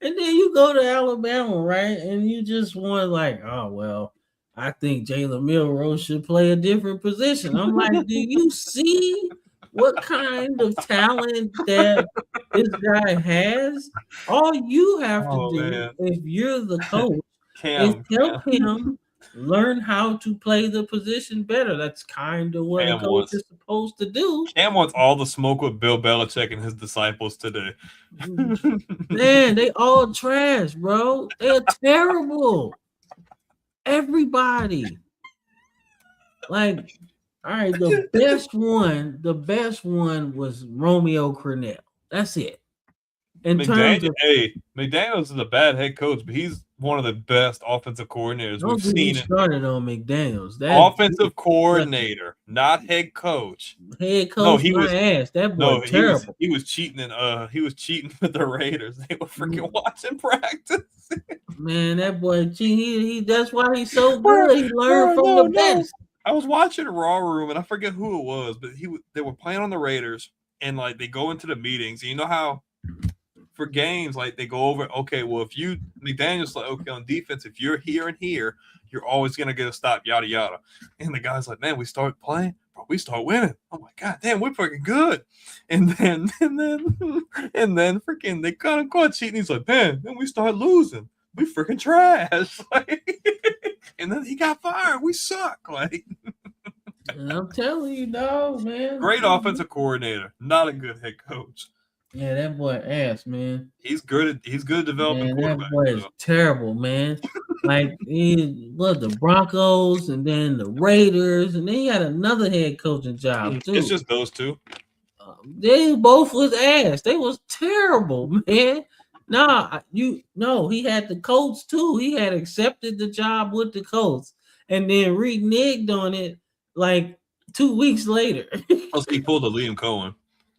And then you go to Alabama, right? And you just want like, oh, well, I think Jalen Milroe should play a different position. I'm like, do you see what kind of talent that this guy has? All you have to do, if you're the coach, is help him learn how to play the position better. That's kind of what a coach is supposed to do. Cam wants all the smoke with Bill Belichick and his disciples today. Man, they all trash, bro. They're terrible. Everybody. Like, all right, the best one was Romeo Crennel. That's it. McDaniels is a bad head coach, but he's one of the best offensive coordinators we've seen. Started on McDaniels. Offensive coordinator, not head coach. Head coach, no, he was ass. That boy terrible. He was cheating with the Raiders. They were freaking watching practice. Man, that boy cheating. That's why he's so good. He learned from the best. I was watching Raw Room, and I forget who it was, but they were playing on the Raiders, and like they go into the meetings. And you know how for games, like they go over, okay, well, if McDaniel's like, okay, on defense, if you're here and here, you're always gonna get a stop, yada yada. And the guy's like, man, we start playing, bro, we start winning. I'm like, god damn, we're freaking good. And then freaking they kind of caught cheating. He's like, man, then we start losing. We freaking trash. And then he got fired. We suck. Like, and I'm telling you, no, man. Great offensive coordinator, not a good head coach. Yeah, that boy ass, man. He's good at developing Man, that quarterbacks. boy is So. terrible, man. Like he was the Broncos and then the Raiders, and then he had another head coaching job It's too. just those two. They both was ass. They was terrible, man. Nah, he had the Colts too. He had accepted the job with the Colts and then reneged on it like 2 weeks later. Plus, he pulled a Liam Cohen.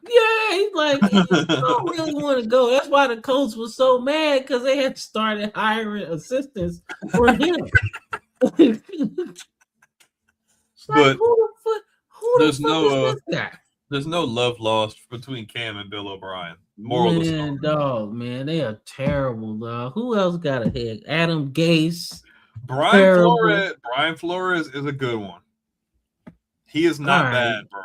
Yeah, he's like, I don't really want to go. That's why the Colts was so mad because they had started hiring assistants for him. It's like, But who the there's fuck is no this guy? there's no love lost between Cam and Bill O'Brien. Moral of the story. Man, dog, man, they are terrible, dog. Who else got a head? Adam Gase. Brian Terrible. Flores is a good one. He is All not right. bad, bro.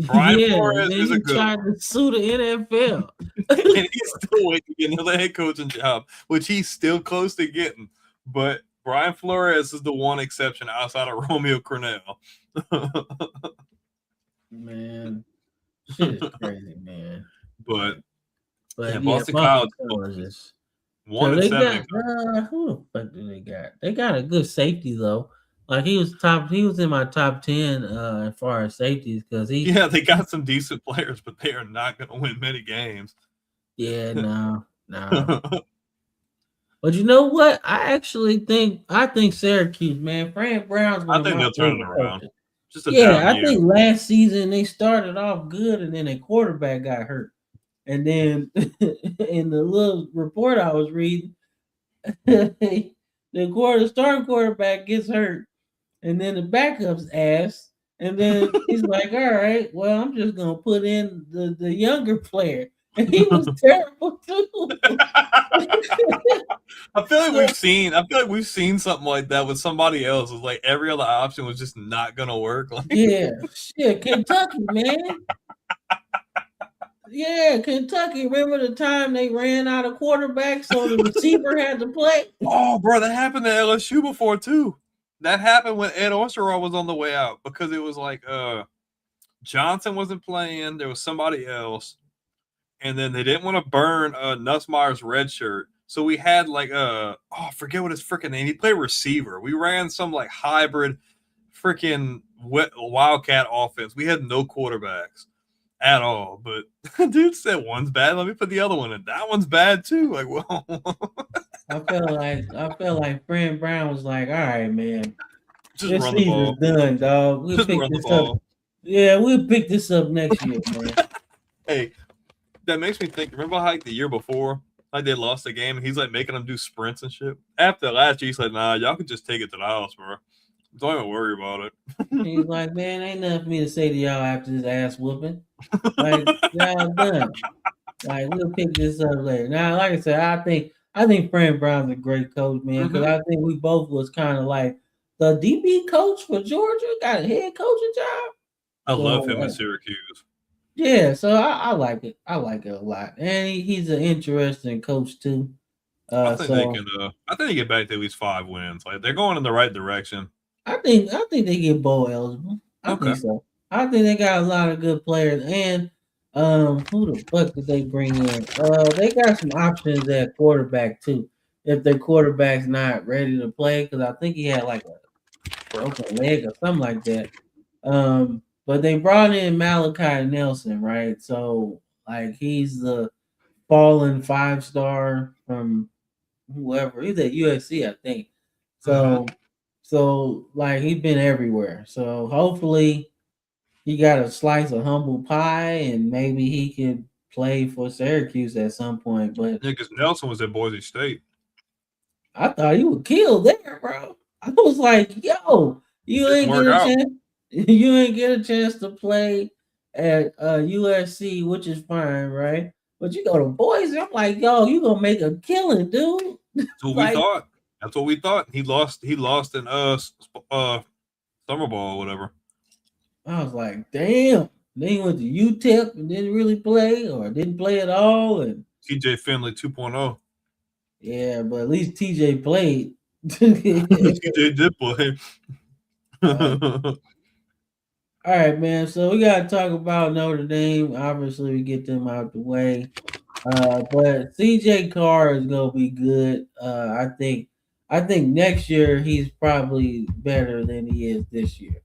Brian Yeah, Flores then is a he good tried one. to sue the NFL. And he's still waiting to get another head coaching job, which he's still close to getting. But Brian Flores is the one exception outside of Romeo Crennel. Man, shit is crazy, man. But yeah, yeah, Boston College colleges. So 1-7 they in got college. who the fuck do they got? They got a good safety though. Like he was in my top 10 as far as safeties because Yeah, they got some decent players, but they are not going to win many games. Yeah, no. But you know what? I think Syracuse, man, Fran Brown's one I of think my they'll turn it favorite around. coaches. Just a Yeah, down I year. think last season they started off good and then a quarterback got hurt. And then in the little report I was reading, the starting quarterback gets hurt, and then the backup's ass, and then he's like, "All right, well, I'm just gonna put in the younger player," and he was terrible too. I feel like we've seen something like that with somebody else. It's like every other option was just not gonna work. Like, Yeah, shit, Kentucky, man. Yeah, Kentucky. Remember the time they ran out of quarterbacks, so the receiver had to play? oh, bro, that happened to LSU before too. That happened when Ed Osterall was on the way out because it was like Johnson wasn't playing. There was somebody else, and then they didn't want to burn Nussmeier's red shirt. So we had like I forget what his freaking name. He played receiver. We ran some like hybrid freaking wildcat offense. We had no quarterbacks at all. But dude said one's bad. Let me put the other one in. That one's bad too. Like, well, I felt like Fran Brown was like, "All right, man, just this run the ball. season's done, dog. We'll Just pick run the this ball. up. Yeah, we'll pick this up next year, man." Hey, that makes me think. Remember how like the year before, like they lost the game, and he's like making them do sprints and shit. After last year, he's like, "Nah, y'all can just take it to the house, bro. Don't even worry about it." He's like, "Man, ain't nothing for me to say to y'all after this ass whooping. Like, y'all done. Like, we'll pick this up later." Now, like I said, I think Fran Brown's a great coach, man, because I think we both was kind of like the DB coach for Georgia got a head coaching job. I love him in Syracuse. Yeah, so I like it. I like it a lot, and he's an interesting coach too. I think they can. I think they get back to at least 5 wins. Like they're going in the right direction. I think they get bowl eligible. I think so. I think they got a lot of good players, and who the fuck did they bring in? They got some options at quarterback too. If their quarterback's not ready to play, because I think he had like a broken leg or something like that. But they brought in Malachi Nelson, right? So like he's the fallen 5-star from whoever. He's at USC, I think. So like he's been everywhere. So hopefully he got a slice of humble pie and maybe he can play for Syracuse at some point. But yeah, because Nelson was at Boise State. I thought he would kill there, bro. I was like, yo, you ain't get a chance. You ain't get a chance to play at USC, which is fine, right? But you go to Boise, I'm like, yo, you gonna make a killing, dude. That's what like, we thought. That's what we thought. He lost in summer ball or whatever. I was like, damn. Then he went to UTEP and didn't really play or didn't play at all. And TJ Finley 2.0. Yeah, but at least TJ played. TJ did play. All right, man. So we gotta talk about Notre Dame. Obviously, we get them out the way. But CJ Carr is gonna be good. I think next year he's probably better than he is this year.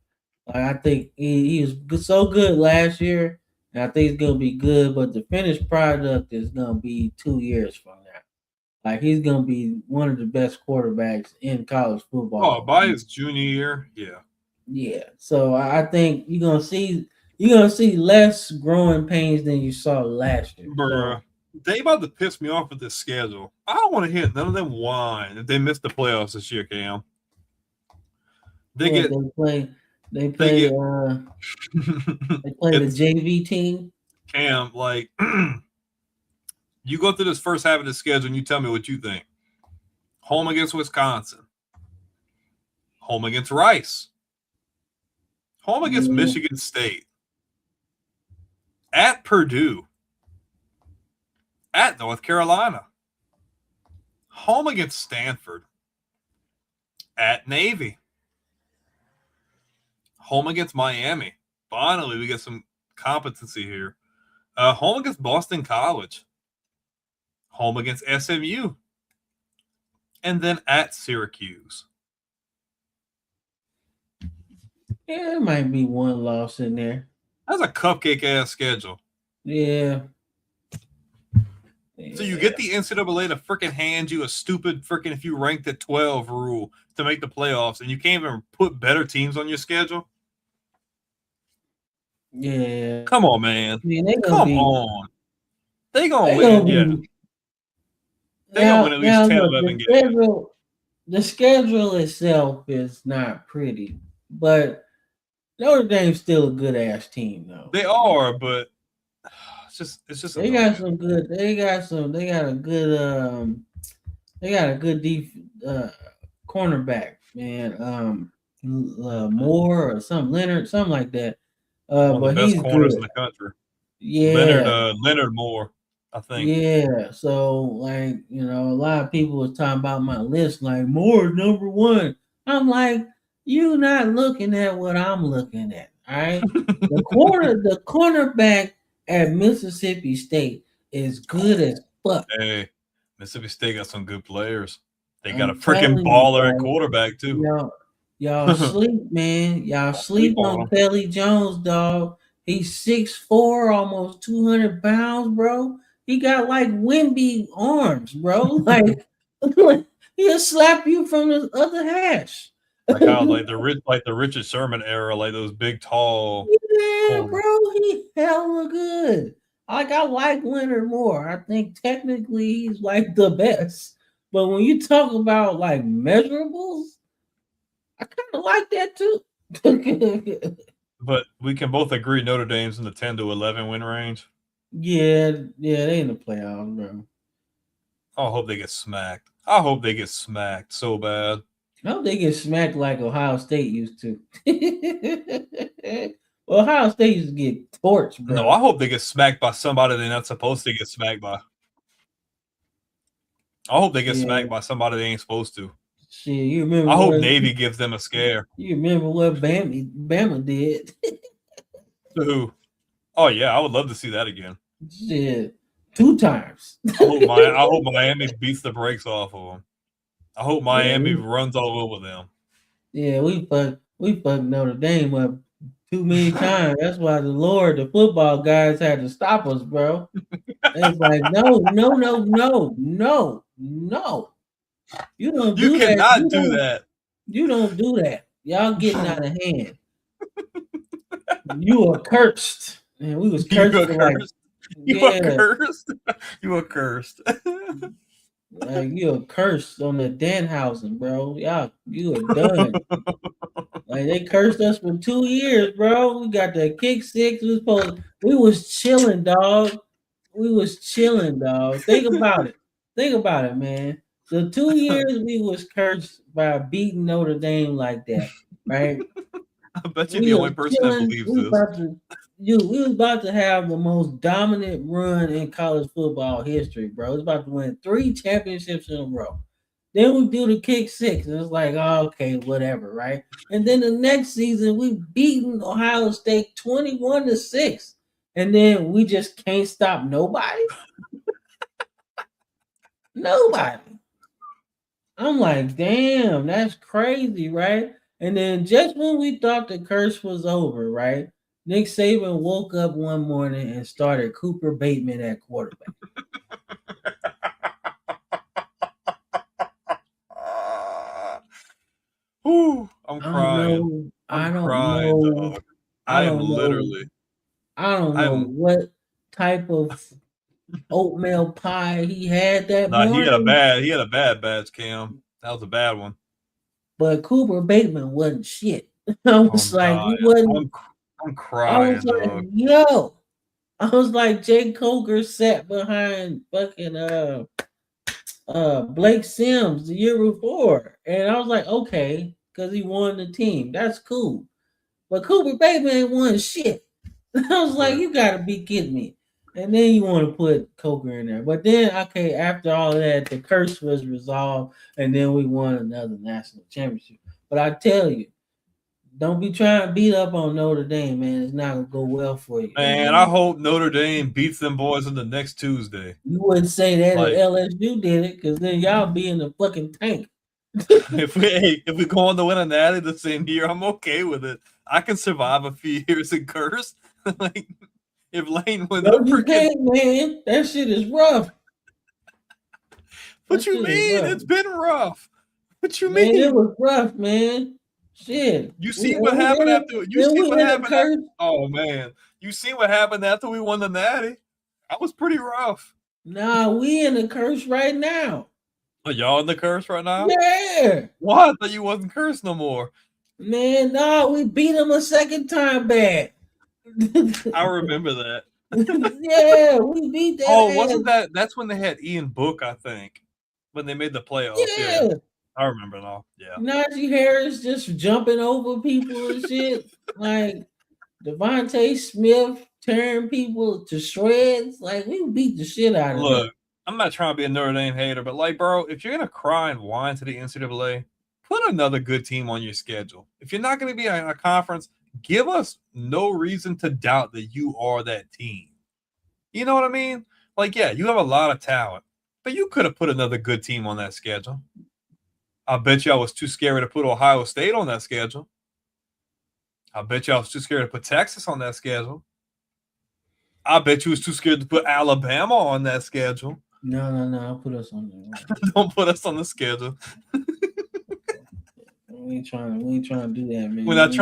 Like I think he was so good last year, and I think he's gonna be good. But the finished product is gonna be 2 years from now. Like he's gonna be one of the best quarterbacks in college Oh, football. by his junior year, yeah. Yeah. So I think you're gonna see less growing pains than you saw last year. So Bruh. They about to piss me off with this schedule. I don't want to hear none of them whine if they miss the playoffs this year, Cam. They what get they play they they play get uh they play the it's JV team. Cam, like you go through this first half of the schedule and you tell me what you think. Home against Wisconsin. Home against Rice. Home against Yeah. Michigan State. At Purdue. At North Carolina. Home against Stanford. At Navy. Home against Miami. Finally, we get some competency here. Home against Boston College. Home against SMU. And then at Syracuse. Yeah, there might be one loss in there. That's a cupcake ass schedule. Yeah. So you Yeah. get the NCAA to freaking hand you a stupid freaking if you ranked at 12 rule to make the playoffs, and you can't even put better teams on your schedule. Yeah. Come on, man. I mean, they're gonna Come be on. They gonna they're win. gonna Yeah, be they gonna win now at least now 10, look, 11 games. the schedule itself is not pretty, but Notre Dame's still a good ass team though. They are, but it's just They got annoying. some good. They got a good. They got a good cornerback, man. Moore or some Leonard, something like that. One of But the best he's corners good. in the country. Yeah, Leonard Moore, I think. yeah. So like a lot of people was talking about my list, like Moore number one. I'm like, you not looking at what I'm looking at. All right, the cornerback at Mississippi State is good as fuck. Hey, Mississippi State got some good players. They got a I'm freaking telling you, baller at bro. quarterback too. Y'all sleep, man. Y'all Sleep sleep on on him. Kelly Jones, dog. He's 6'4", almost 200 pounds, bro. He got like Wimby arms, bro. Like he'll slap you from the other hash. Like how like the Richard Sherman era, like those big tall Yeah, corners. bro, he hella good. Like I like Leonard Moore. I think technically he's like the best. But when you talk about like measurables, I kind of like that too. But we can both agree Notre Dame's in the 10 to 11 win range. Yeah, they in the playoffs, bro. I hope they get smacked. I hope they get smacked so bad. I hope they get smacked like Ohio State used to. Ohio State used to get torched, No, I bro. hope they get smacked by somebody they're not supposed to get smacked by. I hope they get Yeah, smacked by somebody they ain't supposed to. shit. You remember I hope what? Navy gives them a scare. You remember what Bama did? Who? Oh yeah, I would love to see that again. Shit, 2 times. I hope Miami beats the brakes off of them. I hope Yeah, Miami runs all over them. yeah, we fucked Notre Dame up too many times. That's why the football guys had to stop us, bro. It's like no, no, no, no, no, no. You don't You do that. cannot do that. You don't do that. Y'all getting out of hand. You are cursed. Man, we was You cursed are for like cursed. You are yeah, cursed. You are cursed. like you are cursed on the Danhausen, bro. You are done. Like they cursed us for 2 years, bro. We got the kick six. We was chilling, dog. We was chilling, dog. Think about it. Think about it, man. The 2 years we was cursed by beating Notre Dame like that, right? I bet you're We the only was person that chilling. believes this. We was about to have the most dominant run in college football history, bro. It's about to win 3 championships in a row. Then we do the kick six, and it's like, oh, okay, whatever, right? And then the next season we beaten Ohio State 21-6, and then we just can't stop nobody. Nobody. I'm like, damn, that's crazy, right? And then just when we thought the curse was over, right? Nick Saban woke up one morning and started Cooper Bateman at quarterback. I'm I don't crying. know. I'm I don't crying, know. dog. I I am don't know. literally. I don't know I'm. what type of oatmeal pie he had that Nah, he had a morning, bad. He had a bad batch, Cam. That was a bad one. but Cooper Bateman wasn't shit. I was I'm like, he dying. wasn't. I'm I was crying, like, dog. yo. I was like, Jay Coker sat behind fucking Blake Sims the year before, and I was like, okay, because he won the team. That's cool. But Cooper Bateman ain't won shit. I was like, Look, you gotta be kidding me. And then you want to put Coker in there. But then, okay, after all that, the curse was resolved, and then we won another national championship. But I tell you, don't be trying to beat up on Notre Dame, man. It's not gonna go well for you. man, I hope Notre Dame beats them boys in the next Tuesday. You wouldn't say that if Like, LSU did it, because then y'all be in the fucking tank. if we go on to win a natty the same year, I'm okay with it. I can survive a few years in curse. Like, if Lane wins No, a you freaking. can't, man. That shit is rough. That What you shit is mean? rough. It's been rough. What you Man, it mean? was rough, man. Shit. You We, see what and we happened in a, after? You then see we what in a happened after? curse. Oh man, you see what happened after we won the natty? That was pretty rough. Nah, we in a curse right now. Are y'all in the curse right now? Yeah. What? I thought you wasn't cursed no more. Man, nah, we beat them a second time bad. I remember that. Yeah, we beat that Oh, ass. wasn't that? That's when they had Ian Book, I think, when they made the playoffs. Yeah, Yeah. I remember now. Yeah. Najee Harris just jumping over people and shit. Like Devontae Smith tearing people to shreds. Like we beat the shit out of them. Look, I'm not trying to be a Notre Dame hater, but like, bro, if you're gonna cry and whine to the NCAA, put another good team on your schedule. If you're not gonna be in a conference, give us no reason to doubt that you are that team. You know what I mean? Like, yeah, you have a lot of talent, but you could have put another good team on that schedule. I bet y'all was too scared to put Ohio State on that schedule. I bet y'all was too scared to put Texas on that schedule. I bet you was too scared to put Alabama on that schedule. No. I'll put us on there. Don't put us on the schedule. We ain't trying to do that, man. We're not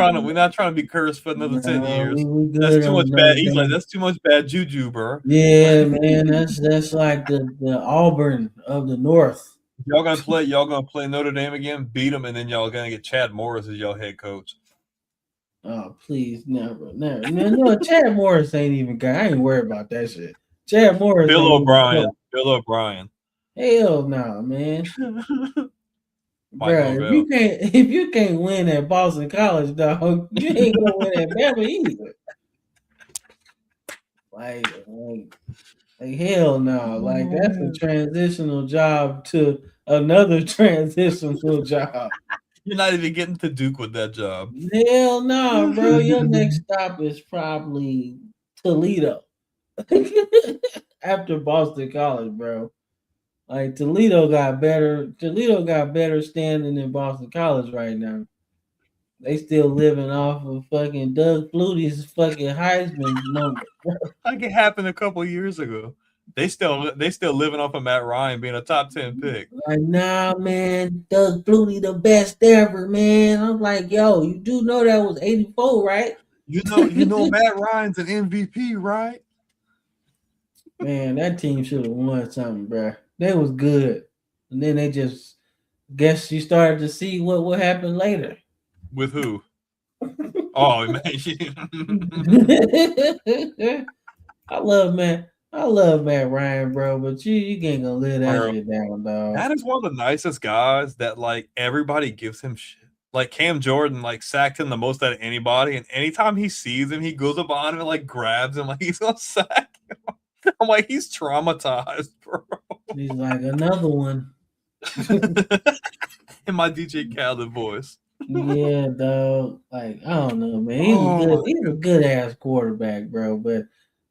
trying to be cursed for another 10 No, years. we That's good too much on bad. Notre He's like, Dame. that's too much bad juju, bro. Yeah, man, that's like the Auburn of the North. Y'all gonna play Notre Dame again, beat them, and then y'all gonna get Chad Morris as y'all head coach. Oh, please, never. Man, no, Chad Morris ain't even got. I ain't worried about that shit. Chad Morris Bill ain't even O'Brien. got. Bill O'Brien. Hell no, man. Mike Bruh, Norvell. if you can't win at Boston College, dog, you ain't gonna win at Bama either. Like hell no. Like Oh, that's a man. transitional job to another transitional job. You're not even getting to Duke with that job. Hell no, bro. Your next stop is probably Toledo. After Boston College, bro. Like Toledo got better standing than Boston College right now. They still living off of fucking Doug Flutie's fucking Heisman moment. Like it happened a couple years ago. They still living off of Matt Ryan being a top 10 pick. Like, nah, man, Doug Flutie the best ever, man. I'm like, yo, you do know that was 84, right? You know Matt Ryan's an MVP, right? Man, that team should have won something, bro. They was good. And then they just guess you started to see what happened later. With who? Oh man. I love Matt Ryan, bro, but you ain't gonna live that Bro, shit down, dog. that is one of the nicest guys that like everybody gives him shit. Like Cam Jordan, like sacked him the most out of anybody, and anytime he sees him, he goes up on him and like grabs him like he's gonna sack him. I'm like, he's traumatized, bro. He's like another one. In my DJ Khaled voice. Yeah, dog. Like, I don't know, man. Oh my He's a good ass quarterback, bro. But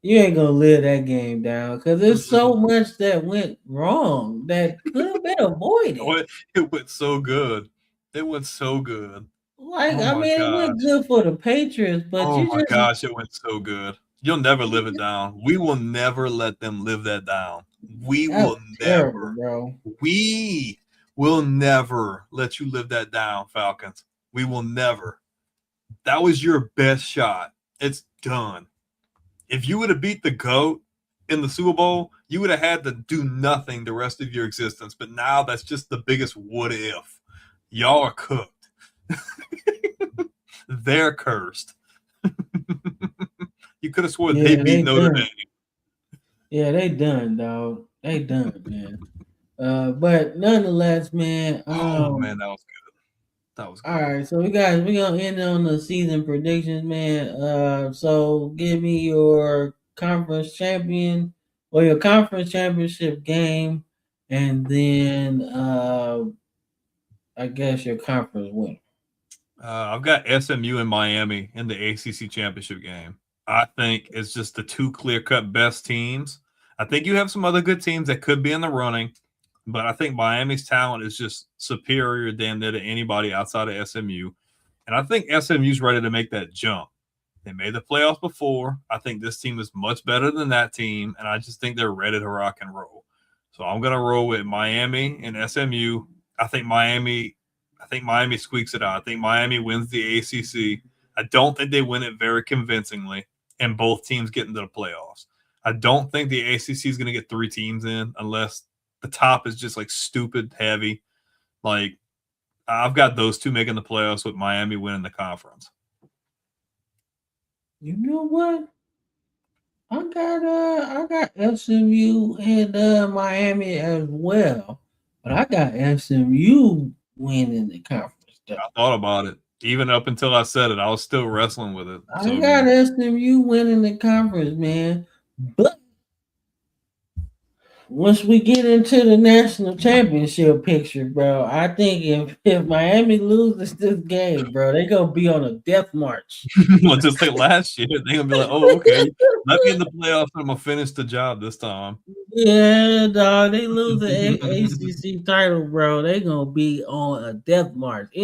You ain't gonna live that game down because there's so much that went wrong that could have been avoided. It went so good. It went so good. Like, Oh I my mean, it went gosh. good for the Patriots, but Oh you my just gosh, it went so good. You'll never live it down. We will never let them live that down. We that will was terrible, never. bro. We will never let you live that down, Falcons. We will never. That was your best shot. It's done. If you would have beat the GOAT in the Super Bowl, you would have had to do nothing the rest of your existence. But now that's just the biggest what if. Y'all are cooked. They're cursed. You could have sworn they Yeah, beat they Notre done. Dame. Yeah, they done, dog. They done, man. But nonetheless, man. Oh man, that was good. That was All good. right, so we gonna end on the season predictions, man. So give me your conference champion or your conference championship game, and then I guess your conference winner. I've got SMU and Miami in the ACC championship game. I think it's just the two clear-cut best teams. I think you have some other good teams that could be in the running, but I think Miami's talent is just superior damn near to anybody outside of SMU. And I think SMU's ready to make that jump. They made the playoffs before. I think this team is much better than that team, and I just think they're ready to rock and roll. So I'm gonna roll with Miami and SMU. I think Miami I think Miami squeaks it out. I think Miami wins the ACC. I don't think they win it very convincingly, and both teams get into the playoffs. I don't think the ACC is going to get 3 teams in unless the top is just like stupid heavy. Like I've got those two making the playoffs with Miami winning the conference. You know what? I got SMU and Miami as well, but I got SMU winning the conference though. I thought about it. Even up until I said it, I was still wrestling with it. So I got SMU winning the conference, man. But once we get into the national championship picture, bro, I think if Miami loses this game, bro, they gonna be on a death march. well, just like last year, they're gonna be like, "Oh, okay, let me in the playoffs. I'm gonna finish the job this time." Yeah, dog, they lose the ACC title, bro. They gonna be on a death march. Hey,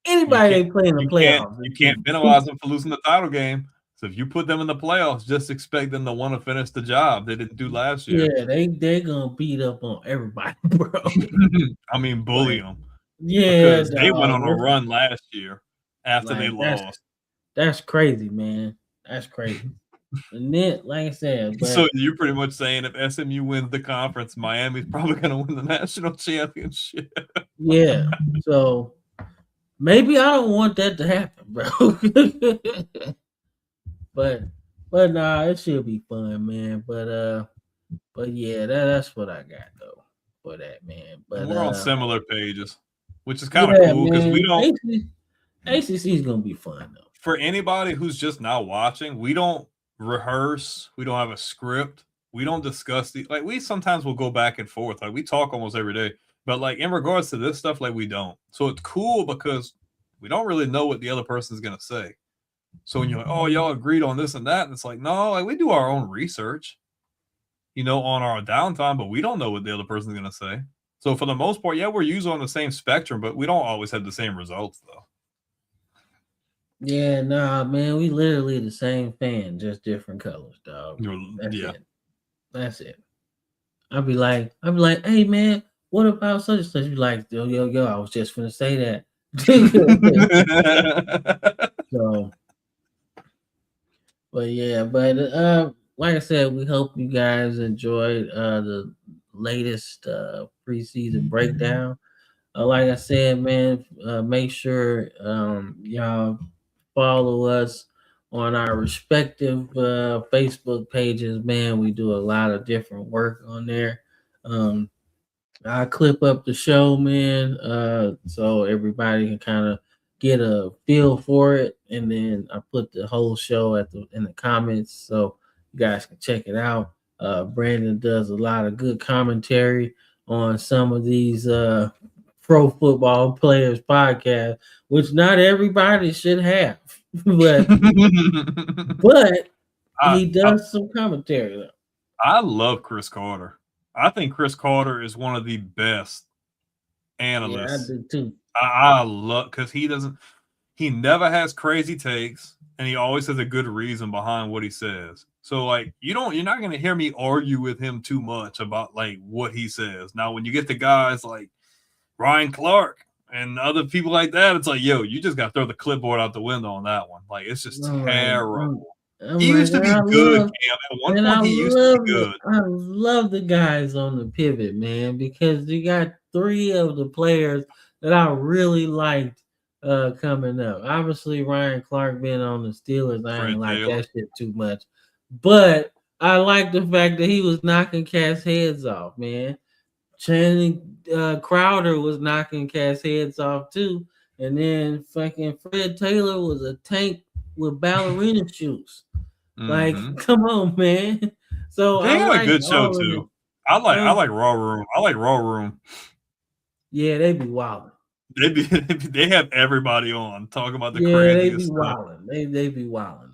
Anybody they play in the playoffs, you can't penalize them for losing the title game. So if you put them in the playoffs, just expect them to want to finish the job they didn't do last year. yeah, they gonna beat up on everybody, bro. I mean, bully Like, them yeah, because they went dog. on a run last year after they Like lost. that's crazy, man. That's crazy. And then, like I said, So but you're pretty much saying if SMU wins the conference, Miami's probably going to win the national championship. yeah. So maybe I don't want that to happen, bro. but nah, it should be fun, man. But yeah, that's what I got though for that, man. And But we're on similar pages, which is kind of yeah, cool because we man. don't. ACC is gonna be fun though. For anybody who's just now watching, we don't rehearse. We don't have a script. We don't discuss the like. We sometimes will go back and forth. Like we talk almost every day, but like in regards to this stuff, like we don't. So it's cool because we don't really know what the other person's gonna say. So when you're like, oh, y'all agreed on this and that, and it's like, no, like we do our own research, on our downtime, but we don't know what the other person's gonna say. So for the most part, yeah, we're usually on the same spectrum, but we don't always have the same results though. Yeah, nah, man. We literally the same fan, just different colors, dog. That's Yeah. it. That's it. I'd be like, hey man, what about such and such? You like, yo, I was just gonna say that. So, but yeah, but like I said, we hope you guys enjoyed the latest preseason breakdown. Like I said, man, make sure y'all follow us on our respective Facebook pages. Man, we do a lot of different work on there. I clip up the show, man, so everybody can kind of get a feel for it, and then I put the whole show in the comments, so you guys can check it out. Brandon does a lot of good commentary on some of these pro football players podcast, which not everybody should have, but he does some commentary though. I love Chris Carter. I think Chris Carter is one of the best analysts. Yeah, I do too. I love because he never has crazy takes, and he always has a good reason behind what he says. So like you're not gonna hear me argue with him too much about like what he says. Now when you get to guys like Ryan Clark and other people like that, it's like, yo, you just got to throw the clipboard out the window on that one. Like, it's just terrible. He used to be good, Cam. At one point, he used to be good. I love the guys on the pivot, man, because you got 3 of the players that I really liked coming up. Obviously, Ryan Clark being on the Steelers, I ain't like that shit too much. But I like the fact that he was knocking cats' heads off, man. Channing Crowder was knocking cats' heads off too, and then fucking Fred Taylor was a tank with ballerina shoes. Like, come on, man. So they had a good show too. I like Raw Room. I like Raw Room. Yeah, they be wilding. They have everybody on talking about the craziest stuff. Wilding. They be wilding.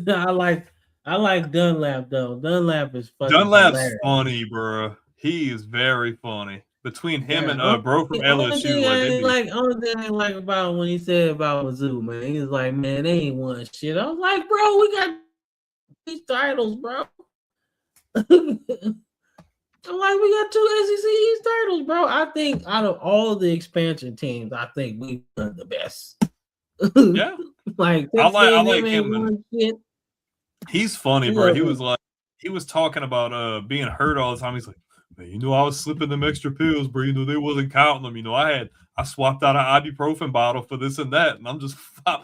I like Dunlap though. Dunlap is fucking hilarious. Funny, bro. He is very funny. Between him and bro from LSU, only thing I ain't like about when he said about Mizzou, man. He was like, man, they ain't won shit. I was like, bro, we got these titles, bro. I'm like, we got 2 SEC East titles, bro. I think out of all the expansion teams, I think we've done the best. Yeah. Like, I like him. He's funny, bro. He was talking about being hurt all the time. He's like, man, I was slipping them extra pills, bro. They wasn't counting them. I swapped out an ibuprofen bottle for this and that, and I'm just. I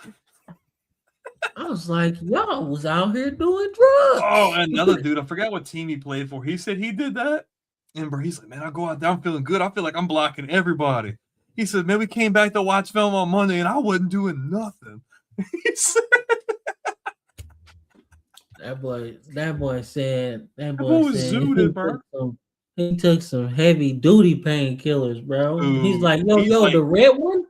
was like, y'all was out here doing drugs. Oh, another dude, I forgot what team he played for. He said he did that, and bro, he's like, man, I go out there, I'm feeling good. I feel like I'm blocking everybody. He said, man, we came back to watch film on Monday, and I wasn't doing nothing. He said. That boy said he took some heavy duty painkillers, bro. Dude, he's like, the red one.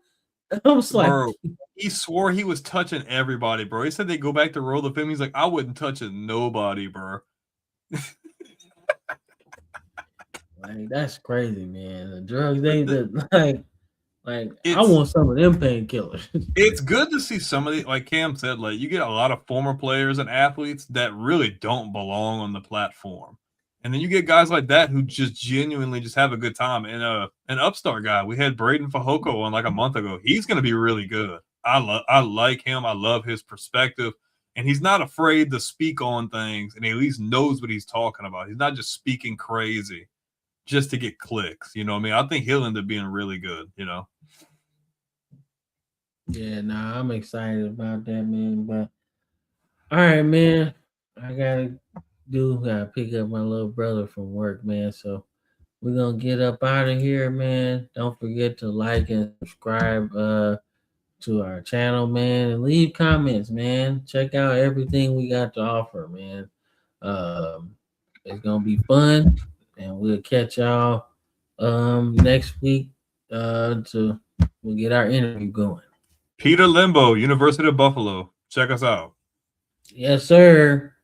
I was like, bro, he swore he was touching everybody, bro. He said they go back to roll the film. He's like, I wouldn't touch nobody, bro. Like, that's crazy, man. The drugs, I want some of them painkillers. It's good to see somebody, like Cam said, like you get a lot of former players and athletes that really don't belong on the platform. And then you get guys like that who just genuinely just have a good time. And an upstart guy, we had Braden Fajoko on like a month ago. He's going to be really good. I like him. I love his perspective. And he's not afraid to speak on things, and he at least knows what he's talking about. He's not just speaking crazy just to get clicks. You know what I mean? I think he'll end up being really good, Yeah, I'm excited about that, man. But all right, man. I gotta pick up my little brother from work, man. So we're gonna get up out of here, man. Don't forget to like and subscribe to our channel, man, and leave comments, man. Check out everything we got to offer, man. It's gonna be fun, and we'll catch y'all next week we'll get our interview going. Peter Limbo, University of Buffalo. Check us out. Yes, sir.